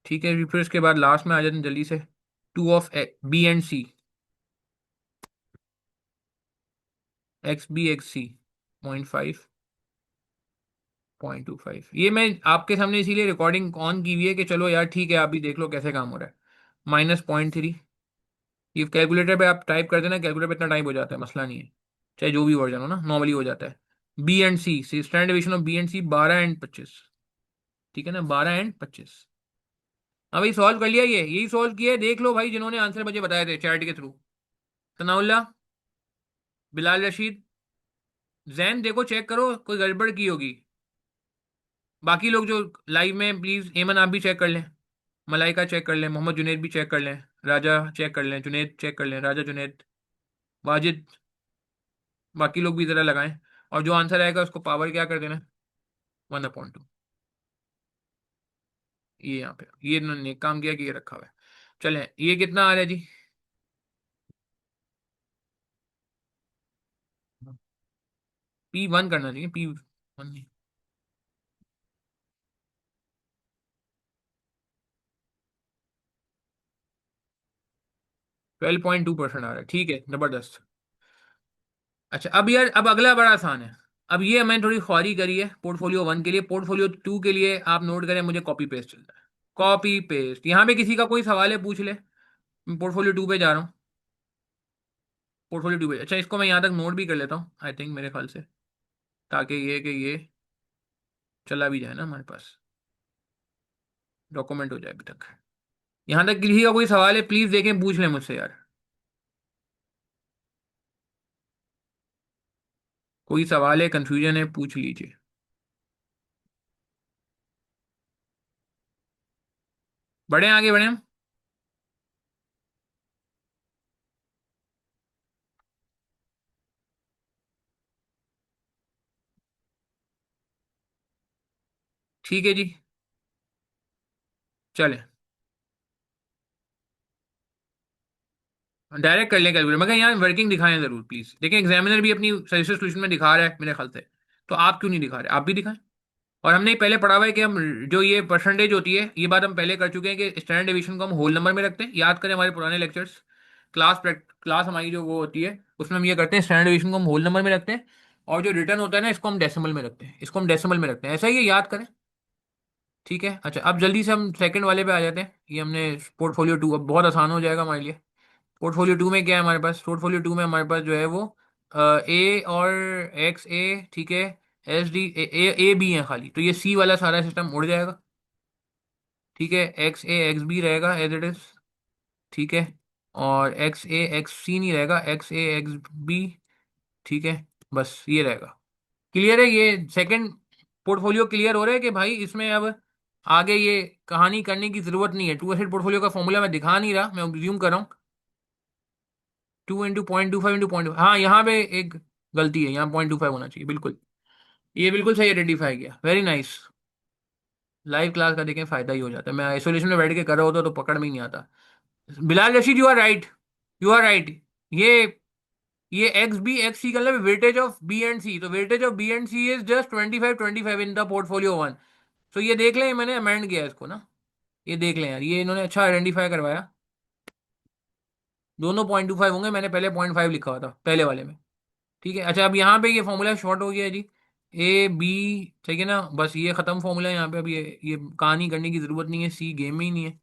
A: ठीक है, फिर इसके बाद लास्ट में आ जाते हैं जल्दी से, 2 of B and C, X B X C 0.5, 0.25, ये मैं आपके सामने इसीलिए रिकॉर्डिंग ऑन की हुई है कि चलो यार ठीक है, आप भी देख लो कैसे काम हो रहा है। -0.3, ये कैलकुलेटर पे आप टाइप कर देना, कैलकुलेटर पे इतना टाइप हो जाता है, मसला नहीं है, चाहे जो भी वर्जन हो ना, नॉर्मली हो जाता है। B and C, standard deviation of B and C 12 and 25। ठीक है ना, 12 एंड 25। हाँ भाई, सॉल्व कर लिया, ये यही सॉल्व किया है, देख लो भाई जिन्होंने आंसर मुझे बताए थे चैट के थ्रू। तनाउल्ला, बिलाल रशीद, जैन, देखो चेक करो कोई गड़बड़ की होगी। बाकी लोग जो लाइव में, प्लीज एमन आप भी चेक कर लें, मलाइका चेक कर लें, मोहम्मद जुनेद भी चेक कर लें, राजा चेक कर लें, जुनेद चेक कर लें, राजा जुनेद, वाजिद, बाकी लोग भी जरा लगाएं। और जो आंसर आएगा उसको पावर क्या कर देना, 1/2। ये यहाँ पे ये इन्होंने एक काम किया कि ये रखा हुआ है। चलें, ये कितना आ रहा है जी? P1 करना चाहिए, P1 नहीं। 12.2% आ रहा है, ठीक है, जबरदस्त। अच्छा अब यार, अब अगला बड़ा आसान है। अब ये मैंने थोड़ी ख्वारी करी है पोर्टफोलियो 1 के लिए, पोर्टफोलियो 2 के लिए आप नोट करें, मुझे कॉपी पेस्ट चलता है। कॉपी पेस्ट, यहाँ पे किसी का कोई सवाल है पूछ ले, मैं पोर्टफोलियो 2 पे जा रहा हूँ। पोर्टफोलियो 2 पे, अच्छा इसको मैं यहाँ तक नोट भी कर लेता हूँ, आई थिंक मेरे ख्याल से, ताकि ये कि ये चला भी जाए ना हमारे पास, डॉक्यूमेंट हो जाए अभी तक। यहाँ तक किसी का कोई सवाल है प्लीज देखें, पूछ लें मुझसे यार, कोई सवाल है, कंफ्यूजन है, पूछ लीजिए। बढ़े आगे बढ़े हम। ठीक है जी, चले डायरेक्ट कर लें कैलकुलेटर, मगर यहाँ वर्किंग दिखाएं जरूर प्लीज, देखें एग्जामिनर भी अपनी सजेस्टेड सोल्यूशन में दिखा रहा है मेरे ख्याल से, तो आप क्यों नहीं दिखा रहे, आप भी दिखाएं। और हमने पहले पढ़ा हुआ है कि हम जो ये परसेंटेज होती है, ये बात हम पहले कर चुके हैं कि स्टैंडर्ड डेविएशन को हम होल नंबर में रखते हैं, याद करें हमारे पुराने लेक्चर्स, क्लास हमारी जो वो होती है उसमें हम ये करते हैं, स्टैंडर्ड डेविएशन को हम होल नंबर में रखते हैं, और जो रिटर्न होता है ना, इसको हम डेसिमल में रखते हैं, इसको हम डेसिमल में रखते हैं, ऐसा ही है, याद करें। ठीक है, अच्छा अब जल्दी से हम सेकंड वाले पे आ जाते हैं, ये हमने पोर्टफोलियो 2, अब बहुत आसान हो जाएगा हमारे लिए। पोर्टफोलियो 2 में क्या है हमारे पास, पोर्टफोलियो 2 में हमारे पास जो है वो ए और एक्स ए, ठीक है, S D A, A B है खाली, तो ये सी वाला सारा सिस्टम उड़ जाएगा। ठीक है, एक्स ए एक्स बी रहेगा एज इट इज। ठीक है, और एक्स ए एक्स सी नहीं रहेगा, एक्स ए एक्स बी। ठीक है, बस ये रहेगा। क्लियर है, ये सेकंड पोर्टफोलियो क्लियर हो रहा है कि भाई इसमें अब आगे ये कहानी करने की जरूरत नहीं है। टू एसेट पोर्टफोलियो का फॉर्मूला मैं दिखा नहीं रहा, मैं ज्यूम कर रहा हूँ। 2 × 0.25 × 0.25, हाँ यहाँ पे एक गलती है, यहाँ 0.25 होना चाहिए, बिल्कुल। ये बिल्कुल सही आइडेंटिफाई किया, वेरी नाइस। लाइव क्लास का देखें फायदा ही हो जाता है, मैं आइसोलेशन में बैठ के कर रहा होता तो पकड़ में ही नहीं आता। Bilal Rashid, you are right, you are right. ये ये एक्स बी एक्स सी का मतलब weightage of B and C, तो weightage of B and C is just 25-25 in the portfolio 1। तो ये देख लें, मैंने अमेंड किया है इसको ना, ये देख लें यार, ये इन्होंने अच्छा आइडेंटिफाई करवाया। दोनों 0.25 होंगे, मैंने पहले 0.5 लिखा हुआ था पहले वाले में। ठीक है, अच्छा अब यहाँ पे ये फॉर्मूला शॉर्ट हो गया है जी, ए बी, ठीक है ना, बस ये खत्म फॉर्मूला है यहाँ पे, अब ये कहानी करने की जरूरत नहीं है, सी गेम में ही नहीं है।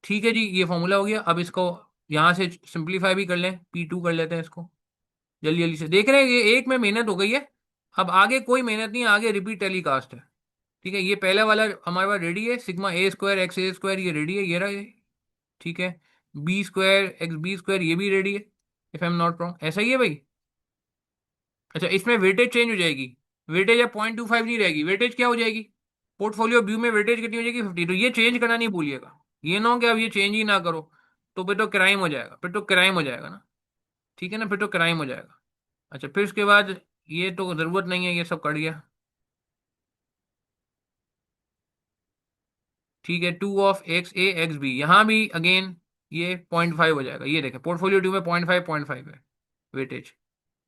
A: ठीक है जी, ये फॉर्मूला हो गया, अब इसको यहाँ से सिंप्लीफाई भी कर लें, P2 कर लेते हैं इसको, जल्दी जल्दी से, देख रहे हैं ये एक में मेहनत हो गई है। अब आगे कोई मेहनत नहीं है, आगे रिपीट टेलीकास्ट है। ठीक है, ये पहला वाला हमारे पास रेडी है, sigma A square X A square, ये रेडी है, ये रहा ये। ठीक है, B square X B square, ये भी रेडी है, if I am not wrong, ऐसा ही है भाई। अच्छा इसमें वेटेज चेंज हो जाएगी, वेटेज अब 0.25 नहीं रहेगी, वेटेज क्या हो जाएगी, पोर्टफोलियो व्यू में वेटेज कितनी हो जाएगी, 50, तो ये चेंज करना नहीं भूलिएगा। ये ना हो कि अब ये चेंज ही ना करो, तो फिर तो क्राइम हो जाएगा, फिर तो क्राइम हो जाएगा ना। ठीक है ना, फिर तो क्राइम हो जाएगा। अच्छा फिर उसके बाद, ये तो जरूरत नहीं है, ये सब कर दिया। ठीक है, 2 of x a x b, यहाँ भी अगेन ये 0.5 हो जाएगा, ये देखें पोर्टफोलियो 2 में 0.5 है वेटेज।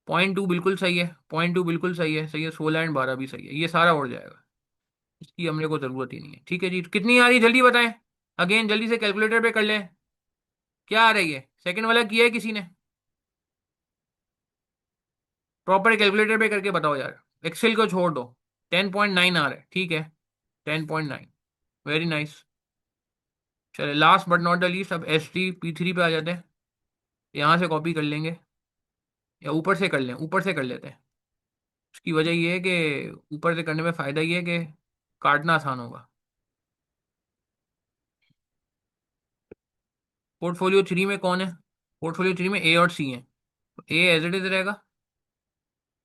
A: 0.2 बिल्कुल सही है, 0.2 बिल्कुल सही है, सही है, 16 एंड 12 भी सही है, ये सारा उड़ जाएगा, इसकी हमने को जरूरत ही नहीं है। ठीक है जी, तो कितनी आ रही है जल्दी बताएं, अगेन जल्दी से कैलकुलेटर पे कर लें, क्या आ रही है, सेकंड वाला किया है किसी ने, प्रॉपर कैलकुलेटर पे करके बताओ यार, एक्सेल को छोड़ दो। 10.9 आ रहा है, ठीक है, 10.9, वेरी नाइस। चले last but not the least, अब एस टी P3 पे आ जाते हैं, यहाँ से कॉपी कर लेंगे। या ऊपर से कर लें, ऊपर से कर लेते हैं। उसकी वजह ये है कि ऊपर से करने में फ़ायदा ये है कि काटना आसान होगा। पोर्टफोलियो थ्री में कौन है? पोर्टफोलियो थ्री में ए और सी है। ए एज इट इज रहेगा,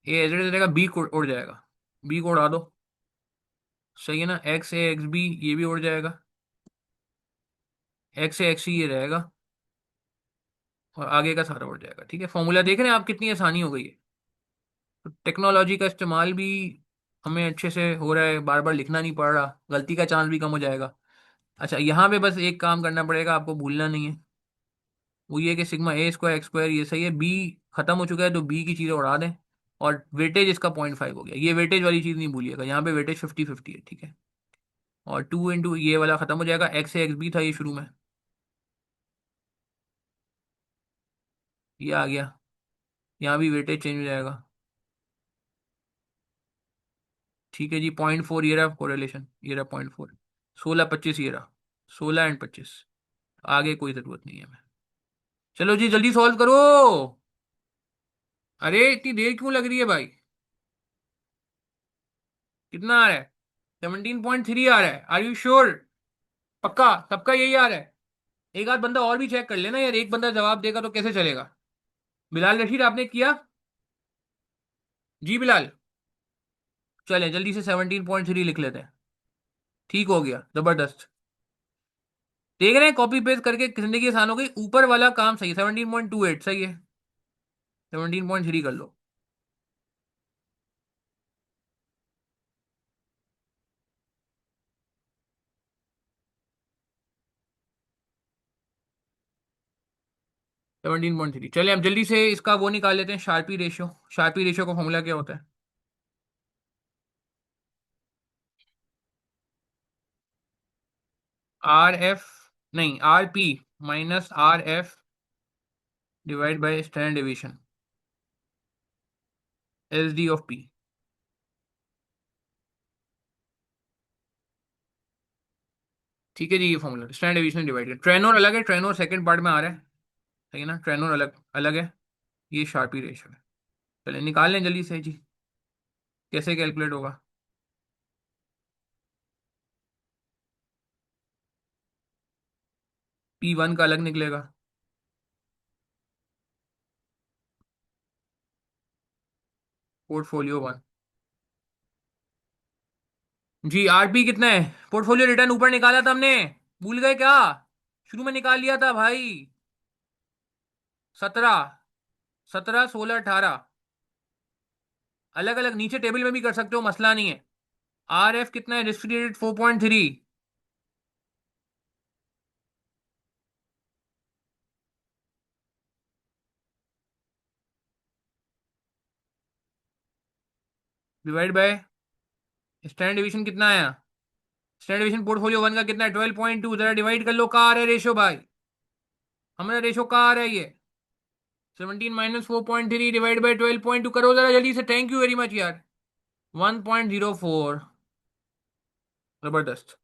A: ए एज इट इज रहेगा, बी को उड़ जाएगा, बी को उड़ा दो। सही है ना, एक्स ए एक्स बी ये भी उड़ जाएगा, एक्स ए एक्स सी ये रहेगा, और आगे का सारा उड़ जाएगा। ठीक है, फॉर्मूला देख रहे हैं आप कितनी आसानी हो गई है। तो टेक्नोलॉजी का इस्तेमाल भी हमें अच्छे से हो रहा है, बार बार लिखना नहीं पड़ रहा, गलती का चांस भी कम हो जाएगा। अच्छा, यहाँ पे बस एक काम करना पड़ेगा, आपको भूलना नहीं है, वो ये कि sigma A square x square ये सही है, बी खत्म हो चुका है तो बी की चीज़ें उड़ा दें। और वेटेज इसका 0.5 हो गया, ये वेटेज वाली चीज़ नहीं भूलिएगा, यहाँ पे वेटेज 50-50 है। ठीक है, और 2 इंटू ये वाला खत्म हो जाएगा, एक्स से एक्स बी था ये शुरू में, ये आ गया, यहाँ भी वेटेज चेंज हो जाएगा। ठीक है जी, 0.4 ये रहा कोरिलेशन, ये रहा 0.4, 16-25 ये रहा, 16 एंड 25, आगे कोई ज़रूरत नहीं है हमें। चलो जी जल्दी सॉल्व करो। अरे इतनी देर क्यों लग रही है भाई? कितना आ रहा है? 17.3 आ रहा है, आर यू श्योर? पक्का सबका यही आ रहा है? एक आध बंदा और भी चेक कर लेना यार, एक बंदा जवाब देगा तो कैसे चलेगा। बिलाल रशीद आपने किया? जी बिलाल। चलें जल्दी से 17.3 लिख लेते हैं। ठीक हो गया, जबरदस्त। देख रहे हैं, कॉपी पेस्ट करके जिंदगी आसान हो गई, ऊपर वाला काम सही है, 17.28 सही है, 17.3 कर लो। 17.3, चलिए अब जल्दी से इसका वो निकाल लेते हैं, शार्पी रेशियो। शार्पी रेशियो का फॉर्मूला क्या होता है? आर एफ, नहीं R P minus R F divide by standard deviation, S D of P. ठीक है जी, ये फॉर्मूला स्टैंडर्ड डेविएशन डिवाइड कर, ट्रेनोर अलग है, ट्रेनोर सेकंड पार्ट में आ रहा है, सही है ना, ट्रेनोर अलग अलग है, ये शार्पी रेशियो है। चलिए निकाल लें जल्दी से जी, कैसे कैलकुलेट होगा? P1 का अलग निकलेगा, पोर्टफोलियो वन। जी आरपी कितना है? पोर्टफोलियो रिटर्न ऊपर निकाला था हमने, भूल गए क्या? शुरू में निकाल लिया था भाई। 17, 17, 16, 18, अलग अलग नीचे टेबल में भी कर सकते हो, मसला नहीं है। आर एफ कितना है? Distributed 4.3 divide by standard division कितना आया? स्टैंडर्ड डिवीजन पोर्टफोलियो वन का कितना है? 12.2, जरा डिवाइड कर लो, कहाँ आ रहा है रेशो भाई? हमारा रेशो कहाँ आ रहा है ये? 17 - 4.3 डिवाइड बाई 12.2, करो जरा जल्दी से, थैंक यू वेरी मच यार। 1.04, जबरदस्त।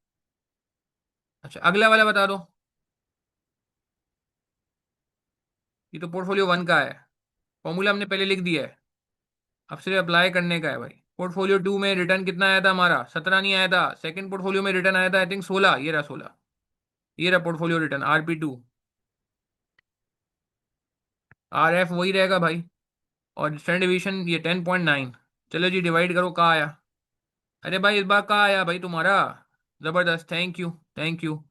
A: अच्छा अगला वाला बता दो। ये तो पोर्टफोलियो वन का है, फॉर्मूला हमने पहले लिख दिया है, अब सिर्फ अप्लाई करने का है भाई। पोर्टफोलियो टू में रिटर्न कितना आया था हमारा? 17 नहीं आया था, सेकंड पोर्टफोलियो में रिटर्न आया था आई थिंक 16, ये रहा 16, ये रहा पोर्टफोलियो रिटर्न RP2। RF वही रहेगा भाई, और स्टैंडर्ड डिवीजन ये 10.9। चलो जी डिवाइड करो, कहाँ आया? अरे भाई इस बार कहाँ आया भाई तुम्हारा? जबरदस्त, थैंक यू थैंक यू।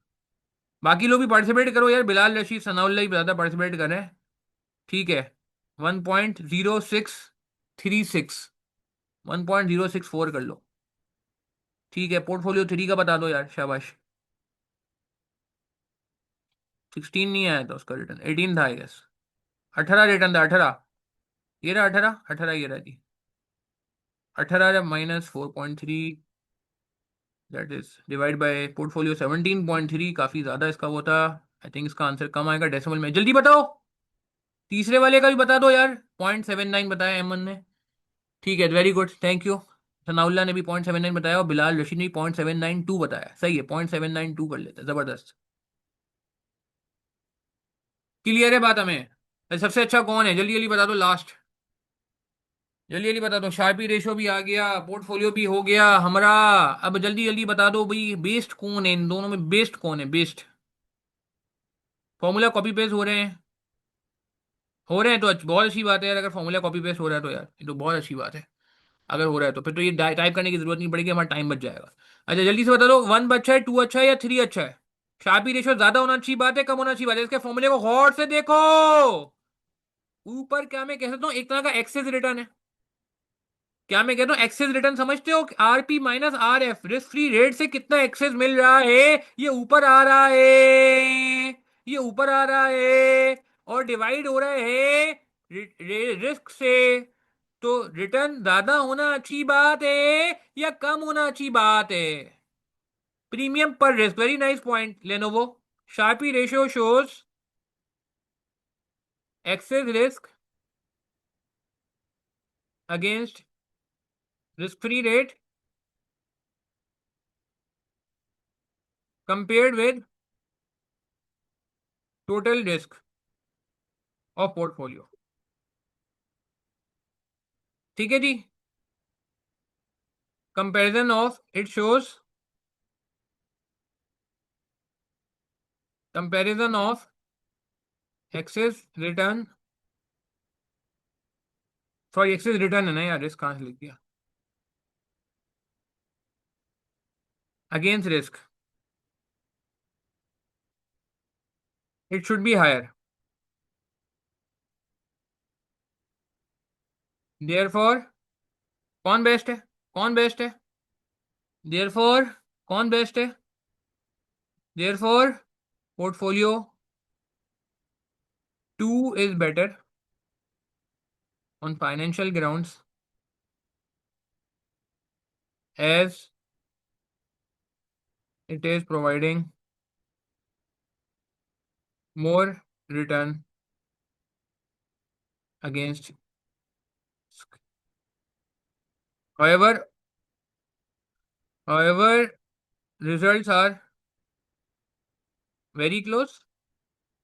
A: बाकी लोग भी पार्टिसिपेट करो यार, बिलाल रशीद सनाउल्ला ही ज़्यादा पार्टिसिपेट करें। ठीक है, 1.0636, 1.064 कर लो। ठीक है, पोर्टफोलियो थ्री का बता दो यार, शाबाश। 16 नहीं आया था उसका रिटर्न, 18 था आई गेस, 18 रिटर्न था, 18, ये रहा 18, 18 ये रहा जी, 18 -4.3, that is divide by portfolio 17.3, काफी ज्यादा इसका वो था। आई थिंक इसका आंसर कम आएगा डेसिमल में, जल्दी बताओ। तीसरे वाले का भी बता दो यार, 0.79 बताया एमन ने। ठीक है, very good, thank you. Sanaullah ने भी 0.79 बताया, और बिलाल रशीद ने भी 0.792 बताया, सही है, 0.792 कर लेते हैं, जबरदस्त। क्लियर है बात हमें? सबसे अच्छा कौन है, जल्दी जल्दी बता दो लास्ट। जल्दी जल्दी बता दो, शार्पी रेशो भी आ गया, पोर्टफोलियो भी हो गया हमारा। अब जल्दी जल्दी बता दो भाई, बेस्ट कौन है इन दोनों में, बेस्ट कौन है बेस्ट? फॉर्मूला कॉपी पेस्ट हो रहे हैं? हो रहे हैं तो बहुत अच्छी बात है यार, अगर फॉर्मूला कॉपी पेस्ट हो रहा है तो यार ये तो बहुत अच्छी बात है। अगर हो रहा है तो फिर तो ये टाइप करने की जरूरत नहीं पड़ेगी, हमारा टाइम बच जाएगा। अच्छा जल्दी से बता दो, वन अच्छा है, टू अच्छा है या थ्री अच्छा है? शार्पी रेशो ज्यादा होना अच्छी बात है, कम होना अच्छी बात है? इसके फॉर्मूले को गौर से देखो। ऊपर क्या मैं कह सकता हूँ, एक तरह का एक्सेस रिटर्न है। क्या मैं कहता हूँ, एक्सेस रिटर्न समझते हो? RP minus R F, risk free rate से कितना एक्सेस मिल रहा है, ये ऊपर आ रहा है, ये ऊपर आ रहा है, और डिवाइड हो रहा है रिस्क से। तो रिटर्न ज्यादा होना अच्छी बात है या कम होना अच्छी बात है? प्रीमियम पर रिस्क, वेरी नाइस पॉइंट लेनोवो। Sharpe ratio shows excess risk against risk free rate compared with total risk of portfolio. ठीक है जी। Comparison of it shows, comparison of excess return, sorry excess return है ना यार, risk कहां से लिख दिया, against risk, it should be higher, therefore कौन बेस्ट है, कौन बेस्ट है, देयरफॉर कौन बेस्ट है, therefore portfolio two is better on financial grounds as it is providing more return against, however however results are very close,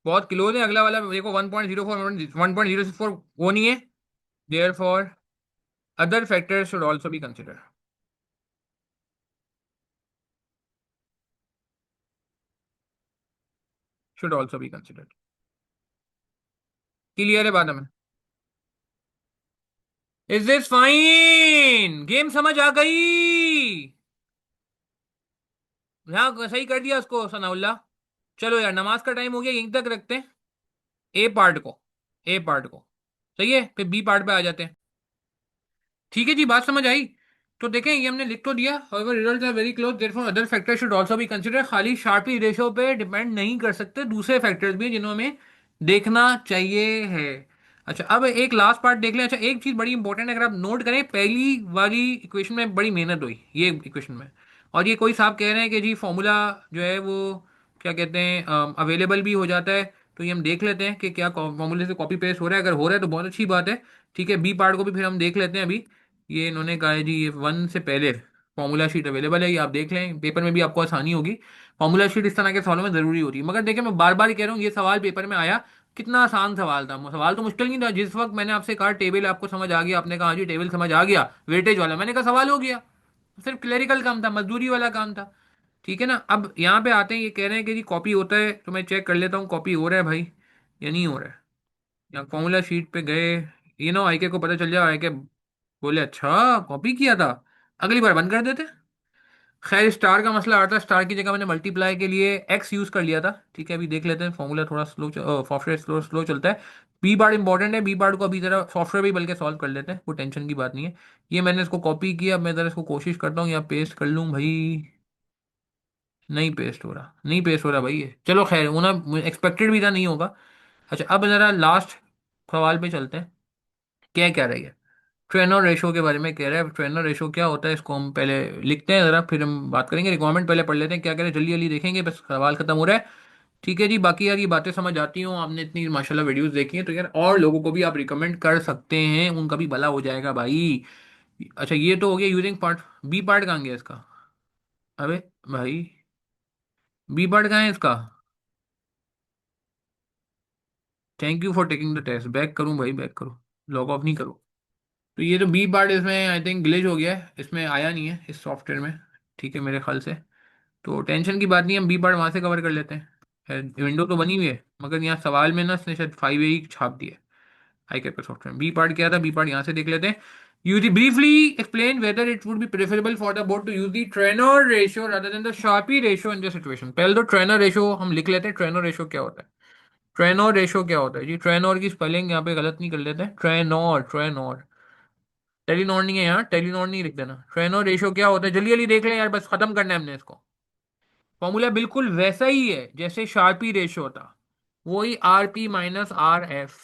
A: बहुत close है, अगला वाला देखो 1.04, 1.064 वो नहीं है। Therefore other factors should also be consider, should also be consider. Clear है बात हमें? इज दिस फाइन, गेम समझ आ गई? हाँ सही कर दिया उसको सनाउल्ला। चलो यार नमाज का टाइम हो गया, यहीं तक रखते हैं ए पार्ट को, ए पार्ट को। सही है, फिर बी पार्ट पे आ जाते हैं। ठीक है जी, बात समझ आई? तो देखें ये हमने लिख तो दिया, however results are very close, therefore other factor should also be consider. खाली शार्पी रेशो पे डिपेंड नहीं कर सकते, दूसरे फैक्टर्स भी हैं जिन्हों में देखना चाहिए है। अच्छा अब एक लास्ट पार्ट देख लें। अच्छा एक चीज बड़ी इंपॉर्टेंट है, अगर आप नोट करें, पहली वाली इक्वेशन में बड़ी मेहनत हुई ये इक्वेशन में, और ये कोई साहब कह रहे हैं कि जी फॉर्मूला जो है वो क्या कहते हैं अवेलेबल भी हो जाता है। तो ये हम देख लेते हैं कि क्या फॉर्मूले से कॉपी पेस्ट हो रहा है, अगर हो रहा है तो बहुत अच्छी बात है। ठीक है, बी पार्ट को भी फिर हम देख लेते हैं अभी। ये इन्होंने कहा है जी, ये वन से पहले फॉर्मूला शीट अवेलेबल है, ये आप देख लें, पेपर में भी आपको आसानी होगी। फॉर्मूला शीट इस तरह के सवालों में जरूरी होती है, मगर देखिए मैं बार बार कह रहा हूँ, ये सवाल पेपर में आया, कितना आसान सवाल था, सवाल तो मुश्किल नहीं था। जिस वक्त मैंने आपसे कहा टेबल आपको समझ आ गया, आपने कहा हाँ जी टेबल समझ आ गया, वेटेज वाला, मैंने कहा सवाल हो गया। सिर्फ क्लेरिकल काम था, मजदूरी वाला काम था। ठीक है ना? अब यहाँ पे आते हैं, ये कह रहे हैं कि जी कॉपी होता है, तो मैं चेक कर लेता हूँ कॉपी हो रहा है भाई या नहीं हो रहा है। या फॉर्मूला शीट पे गए, आईके को पता चल जाए, आईके बोले अच्छा कॉपी किया था, अगली बार बंद कर देते। खैर स्टार का मसला आता है, स्टार की जगह मैंने मल्टीप्लाई के लिए एक्स यूज कर लिया था। ठीक है, अभी देख लेते हैं, फॉर्मूला थोड़ा स्लो, सॉफ्टवेयर स्लो स्लो चलता है। बी पार्ट इंपॉर्टेंट है, बी पार्ट को अभी जरा सॉफ्टवेयर भी बल्कि सॉल्व कर लेते हैं, कोई टेंशन की बात नहीं है। ये मैंने इसको कॉपी किया, अब मैं जरा इसको कोशिश करता हूँ या पेस्ट कर लूँ भाई। नहीं पेस्ट हो रहा, नहीं पेस्ट हो रहा भाई ये, चलो खैर होना एक्सपेक्टेड भी था, नहीं होगा। अच्छा अब जरा लास्ट सवाल पे चलते हैं, क्या कह रही है, ट्रेनर रेशो के बारे में कह रहा है। ट्रेनर रेशो क्या होता है, इसको हम पहले लिखते हैं जरा, फिर हम बात करेंगे। रिक्वायरमेंट पहले पढ़ लेते हैं, क्या कह रहे हैं, जल्दी जल्दी देखेंगे, बस सवाल खत्म हो रहा है। ठीक है जी, बाकी यार ये बातें समझ आती हूँ, आपने इतनी माशाल्लाह वीडियोस देखी हैं, तो यार और लोगों को भी आप रिकमेंड कर सकते हैं, उनका भी भला हो जाएगा भाई। अच्छा ये तो हो गया यूजिंग पार्ट, बी पार्ट कहाँ गया इसका? अबे भाई, बी पार्ट कहाँ है इसका? Thank you for taking the test, back करूँ भाई, बैक करूँ, लॉग ऑफ नहीं करूँ? तो ये जो बी पार्ट इसमें आई थिंक ग्लिच हो गया है, इसमें आया नहीं है इस सॉफ्टवेयर में। ठीक है मेरे ख्याल से। तो टेंशन की बात नहीं है, हम बी पार्ट वहां से कवर कर लेते हैं। विंडो तो बनी हुई है, मगर यहाँ सवाल में ना उसने शायद 5A ही छाप दिया है। आई कैप का सॉफ्टवेयर बी पार्ट क्या था, बी पार्ट यहाँ से देख लेते हैं। Use briefly explain whether it would be preferable for the board to use the Treynor ratio rather than the Sharpe ratio in this situation. पहले तो ट्रेनर रेशियो हम लिख लेते हैं। ट्रेनर रेशियो क्या होता है? ट्रेनोर रेशियो क्या होता है जी? ट्रेनोर की स्पेलिंग यहाँ पे गलत नहीं कर लेते हैं। ट्रेनोर, ट्रेनोर, टेलीनॉर नहीं है यहाँ, टेलीनॉर नहीं लिख देना। ट्रेनोर रेशियो क्या होता है? जल्दी जल्दी देख लें यार, बस खत्म करना है हमने इसको। फॉर्मूला बिल्कुल वैसा ही है जैसे शार्पी रेशियो था, वही RP - RF।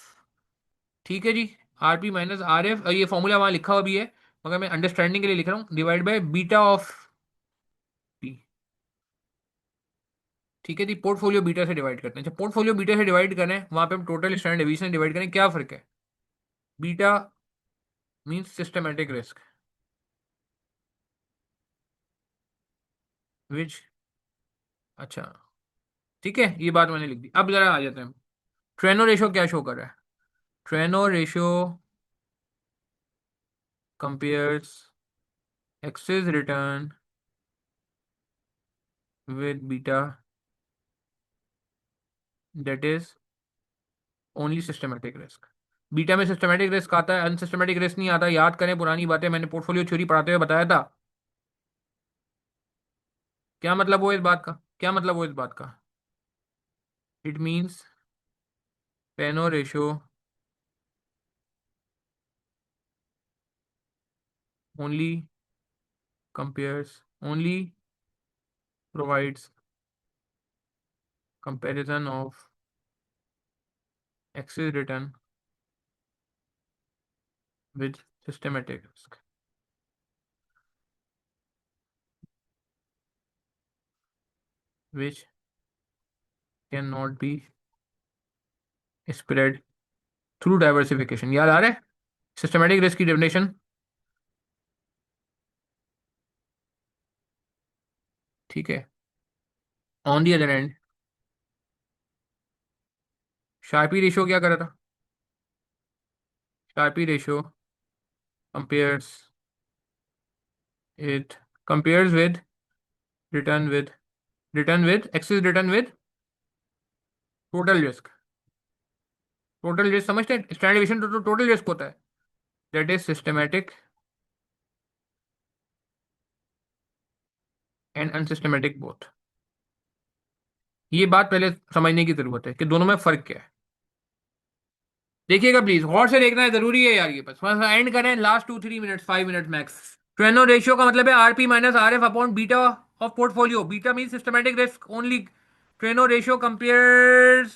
A: ठीक है जी, RP - RF। ये फॉर्मूला वहां लिखा हुआ भी है, मगर मैं अंडरस्टैंडिंग के लिए लिख रहा हूँ। Divide by beta of P. ठीक है जी, पोर्टफोलियो बीटा से डिवाइड करते हैं। जब पोर्टफोलियो बीटा से डिवाइड करें, वहां पे हम टोटल स्टैंडर्ड डेविएशन डिवाइड करें, क्या फर्क है? बीटा मीन्स सिस्टमैटिक रिस्क विच। अच्छा, ठीक है, ये बात मैंने लिख दी। अब जरा आ जाते हैं। ट्रेनो रेशियो क्या शो कर रहा है? Treynor ratio compares excess return with beta that is only systematic risk. Beta में सिस्टमैटिक रिस्क आता है, अनसिस्टमैटिक रिस्क नहीं आता। याद करें पुरानी बातें, मैंने पोर्टफोलियो थ्योरी पढ़ाते हुए बताया था। क्या मतलब वो इस बात का? क्या मतलब वो इस बात का? It means Treynor ratio only compares, only provides comparison of excess return with systematic risk which cannot be spread through diversification। याद आ रहा है सिस्टमैटिक रिस्क की डेफिनेशन? ठीक है। On the other end, Sharpe ratio क्या कर रहा था? Sharpe ratio compares it compares with return with return with excess return with total risk. Total risk समझते हैं? स्टैंडर्ड डेविएशन तो टोटल रिस्क होता है, that is systematic and unsystematic both. ये बात पहले समझने की जरूरत है कि दोनों में फर्क क्या है। देखिएगा प्लीज, गौर से देखना है, जरूरी है यार। ये बस एंड करें, last 2-3 minute, 5 minute max. Treynor ratio का मतलब है RP - RF upon beta of portfolio. Beta mean systematic risk only. Treynor ratio compares,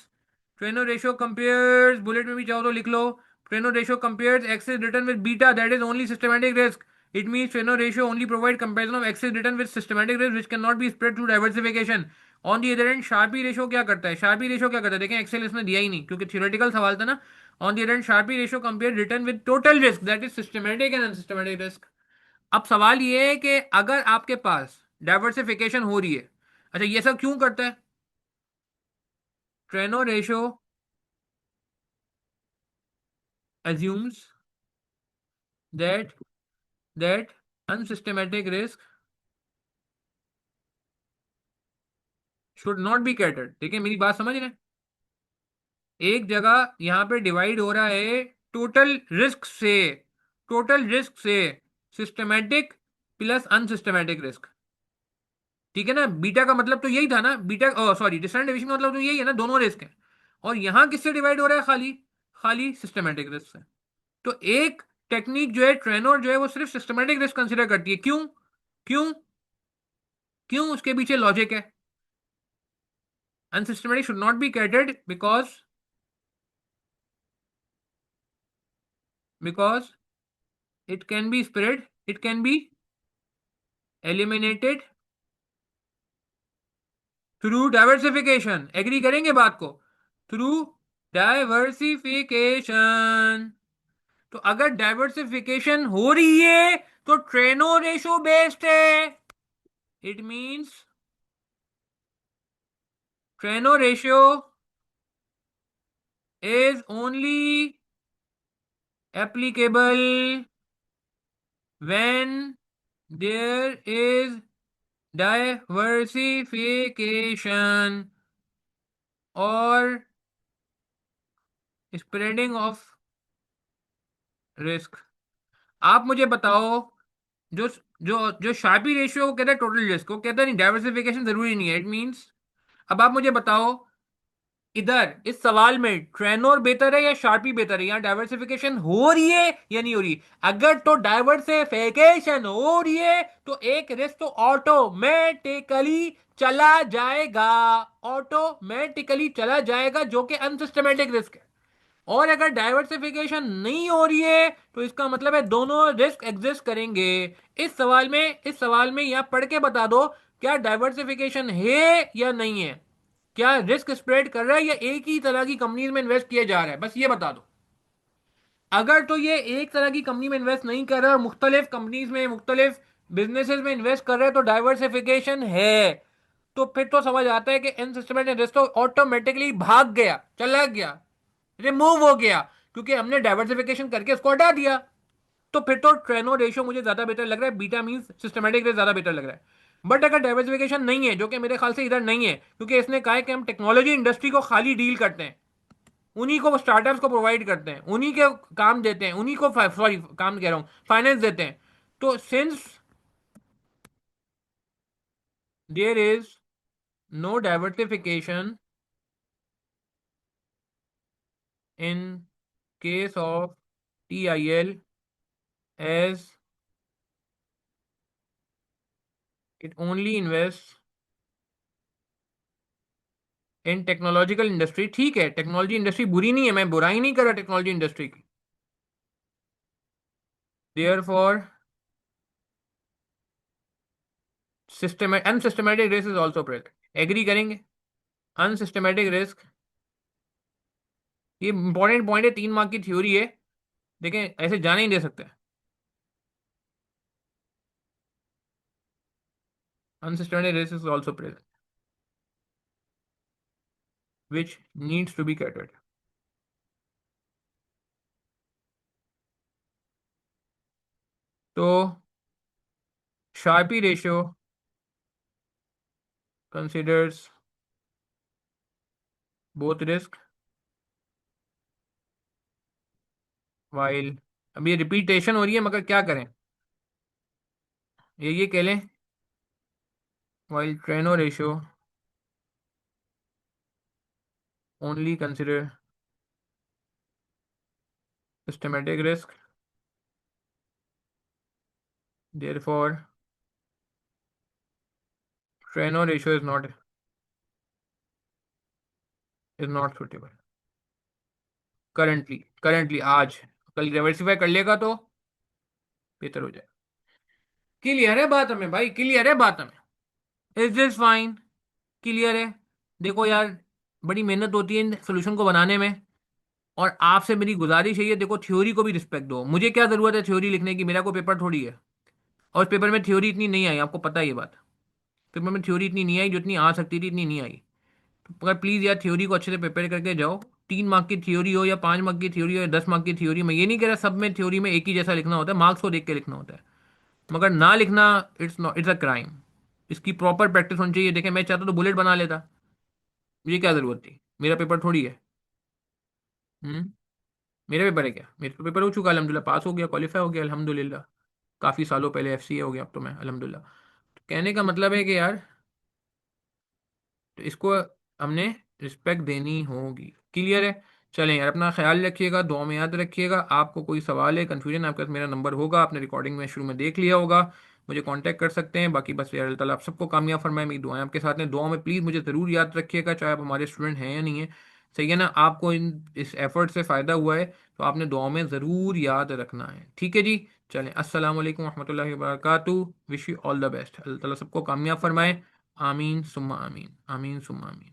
A: Treynor ratio compares, bullet में भी चाहो तो लिख लो। Treynor ratio compares excess return with beta that is only systematic risk. It means Treynor ratio only provide comparison of excess return with systematic risk which can not be spread through diversification. On the other end Sharpe ratio क्या करता है? Sharpy ratio क्या करता है? देखें, Excel इसने दिया ही नहीं क्योंकि थियोरेटिकल सवाल था ना। On the other end Sharpe ratio compare return with total risk that is systematic and unsystematic risk. अब सवाल ये है कि अगर आपके पास डाइवर्सिफिकेशन हो रही है, अच्छा ये सब क्यों करता है? Treynor ratio assumes that that unsystematic risk should not be catered। देखिए मेरी बात समझ रहे हैं? एक जगह यहां पे डिवाइड हो रहा है टोटल रिस्क से, टोटल रिस्क से सिस्टमैटिक प्लस अनसिस्टमैटिक रिस्क। ठीक है ना? बीटा का मतलब तो यही था ना, बीटा सॉरी डिस्टेंट डेविएशन का मतलब तो यही है ना, दोनों रिस्क है। और यहां किससे डिवाइड हो रहा है? खाली खाली सिस्टमैटिक रिस्क से। तो एक टेक्निक जो है ट्रेनोर जो है वो सिर्फ सिस्टमैटिक रिस्क कंसीडर करती है। क्यों? क्यों? क्यों? उसके पीछे लॉजिक है। Unsystematic should not be catered because it can be spread, it can be eliminated through diversification. Agree करेंगे बात को? Through diversification. तो अगर डाइवर्सिफिकेशन हो रही है तो ट्रेनो रेशो बेस्ड है। It means Treynor ratio is only applicable when there is diversification or spreading of risk। आप मुझे बताओ, जो जो जो शार्पी रेशियो को कहता है टोटल रिस्क, को कहता है नहीं डाइवर्सिफिकेशन जरूरी नहीं है, इट मींस। अब आप मुझे बताओ, इधर इस सवाल में ट्रेनोर बेहतर है या शार्पी बेहतर है, यहाँ डाइवर्सिफिकेशन हो रही है या नहीं हो रही? अगर तो डाइवर्सिफिकेशन हो रही है तो एक रिस्क तो ऑटोमेटिकली चला जाएगा, ऑटोमेटिकली चला जाएगा, जो कि अनसिस्टमेटिक रिस्क है। और अगर डाइवर्सिफिकेशन नहीं हो रही है तो इसका मतलब है दोनों रिस्क एग्जिस्ट करेंगे। इस सवाल में यहां पढ़ के बता दो, क्या डाइवर्सिफिकेशन है या नहीं है, क्या रिस्क स्प्रेड कर रहा है या एक ही तरह की कंपनीज में इन्वेस्ट किया जा रहा है, बस ये बता दो। अगर तो ये एक तरह की कंपनी में इन्वेस्ट नहीं कर रहा है और मुख्तलिफ कंपनीज में, मुख्तलिफ बिजनेसेस में इन्वेस्ट कर रहे हैं, तो डाइवर्सिफिकेशन है। तो फिर तो समझ आता है कि इन सिस्टमेटिक रिस्क तो ऑटोमेटिकली भाग गया, चला गया, रिमूव हो गया, क्योंकि हमने डाइवर्सिफिकेशन करके उसको हटा दिया। तो फिर तो ट्रेनो रेशियो मुझे ज्यादा बेटर लग रहा है, बीटा मीन सिस्टमेटिक रेट ज्यादा बेटर लग रहा है। बट अगर डाइवर्सिफिकेशन नहीं है, जो कि मेरे ख्याल से इधर नहीं है, क्योंकि इसने कहा है कि हम टेक्नोलॉजी इंडस्ट्री को खाली डील करते हैं, उन्हीं को, स्टार्टअप्स को प्रोवाइड करते हैं, उन्हीं के काम देते हैं, उन्हीं को, सॉरी काम कह रहा हूं, फाइनेंस देते हैं। तो since there is no diversification in case of TIL, as it only invests in technological industry. ठीक है, टेक्नोलॉजी इंडस्ट्री बुरी नहीं है, मैं बुराई नहीं कर रहा टेक्नोलॉजी इंडस्ट्री की। Therefore unsystematic risk is also present, agree करेंगे? अनसिस्टमेटिक रिस्क, ये इंपॉर्टेंट पॉइंट है, 3 मार्क की थ्योरी है, देखें ऐसे जाने ही दे सकते हैं। Unsystematic risk is also present which needs to be catered. तो Sharpe ratio considers both risk while, अब ये रिपीटेशन हो रही है मगर क्या करें, ये कह लें, while Treynor ratio only consider systematic risk, therefore Treno ratio is not suitable currently आज, कल डाइवर्सिफाई कर लेगा तो बेहतर हो जाए। क्लियर है बात हमें भाई, क्लियर है बात हमें? Is this fine? क्लियर है? देखो यार, बड़ी मेहनत होती है इन सोल्यूशन को बनाने में, और आपसे मेरी गुजारिश है ये, देखो थ्योरी को भी रिस्पेक्ट दो, मुझे क्या जरूरत है थ्योरी लिखने की, मेरा कोई पेपर थोड़ी है। और इस पेपर में थ्योरी इतनी नहीं आई, आपको पता है ये बात, पेपर में थ्योरी इतनी नहीं आई, जो इतनी आ सकती थी इतनी नहीं आई। मगर प्लीज़ यार थ्योरी को अच्छे से प्रिपेयर करके जाओ। 3 मार्क की थ्योरी हो या 5 मार्क की थ्योरी हो या 10 मार्क की थ्योरी, मैं ये नहीं कह रहा सब में थ्योरी में एक ही जैसा लिखना होता है, मार्क्स को देख के लिखना होता है, मगर ना लिखना, it's not, it's a crime. इसकी प्रॉपर प्रैक्टिस होनी चाहिए। देखें मैं चाहता तो बुलेट बना लेता, मुझे क्या ज़रूरत थी, मेरा पेपर थोड़ी है। हम्म मेरा पेपर है क्या? मेरा तो पेपर हो चुका, अलहमदिल्ला पास हो गया, क्वालिफाई हो गया अल्हम्दुलिल्लाह। काफ़ी सालों पहले FCA हो गया, अब तो मैं अल्हम्दुलिल्लाह। तो कहने का मतलब है कि यार, तो इसको हमने रिस्पेक्ट देनी होगी। क्लियर है? चलें यार, अपना ख्याल रखिएगा, दुआ में याद रखिएगा। आपको कोई सवाल है, कन्फ्यूजन, आपके पास मेरा नंबर होगा, आपने रिकॉर्डिंग में शुरू में देख लिया होगा, मुझे कांटेक्ट कर सकते हैं। बाकी बस यार अल्लाह ताला आप सबको कामयाब फरमाए, मेरी दुआएं आपके साथ हैं। दुआ में प्लीज़ मुझे ज़रूर याद रखिएगा, चाहे आप हमारे स्टूडेंट हैं या नहीं है। सही है ना? आपको इस एफर्ट से फ़ायदा हुआ है तो आपने दुआ में ज़रूर याद रखना है। ठीक है जी? चलें, अस्सलाम वालेकुम रहमतुल्लाहि व बरकातुहू। Wish you all the best. अल्लाह ताला सबको कामयाब फरमाए। आमीन सुम्मा आमीन, आमीन सुम्मा आमीन।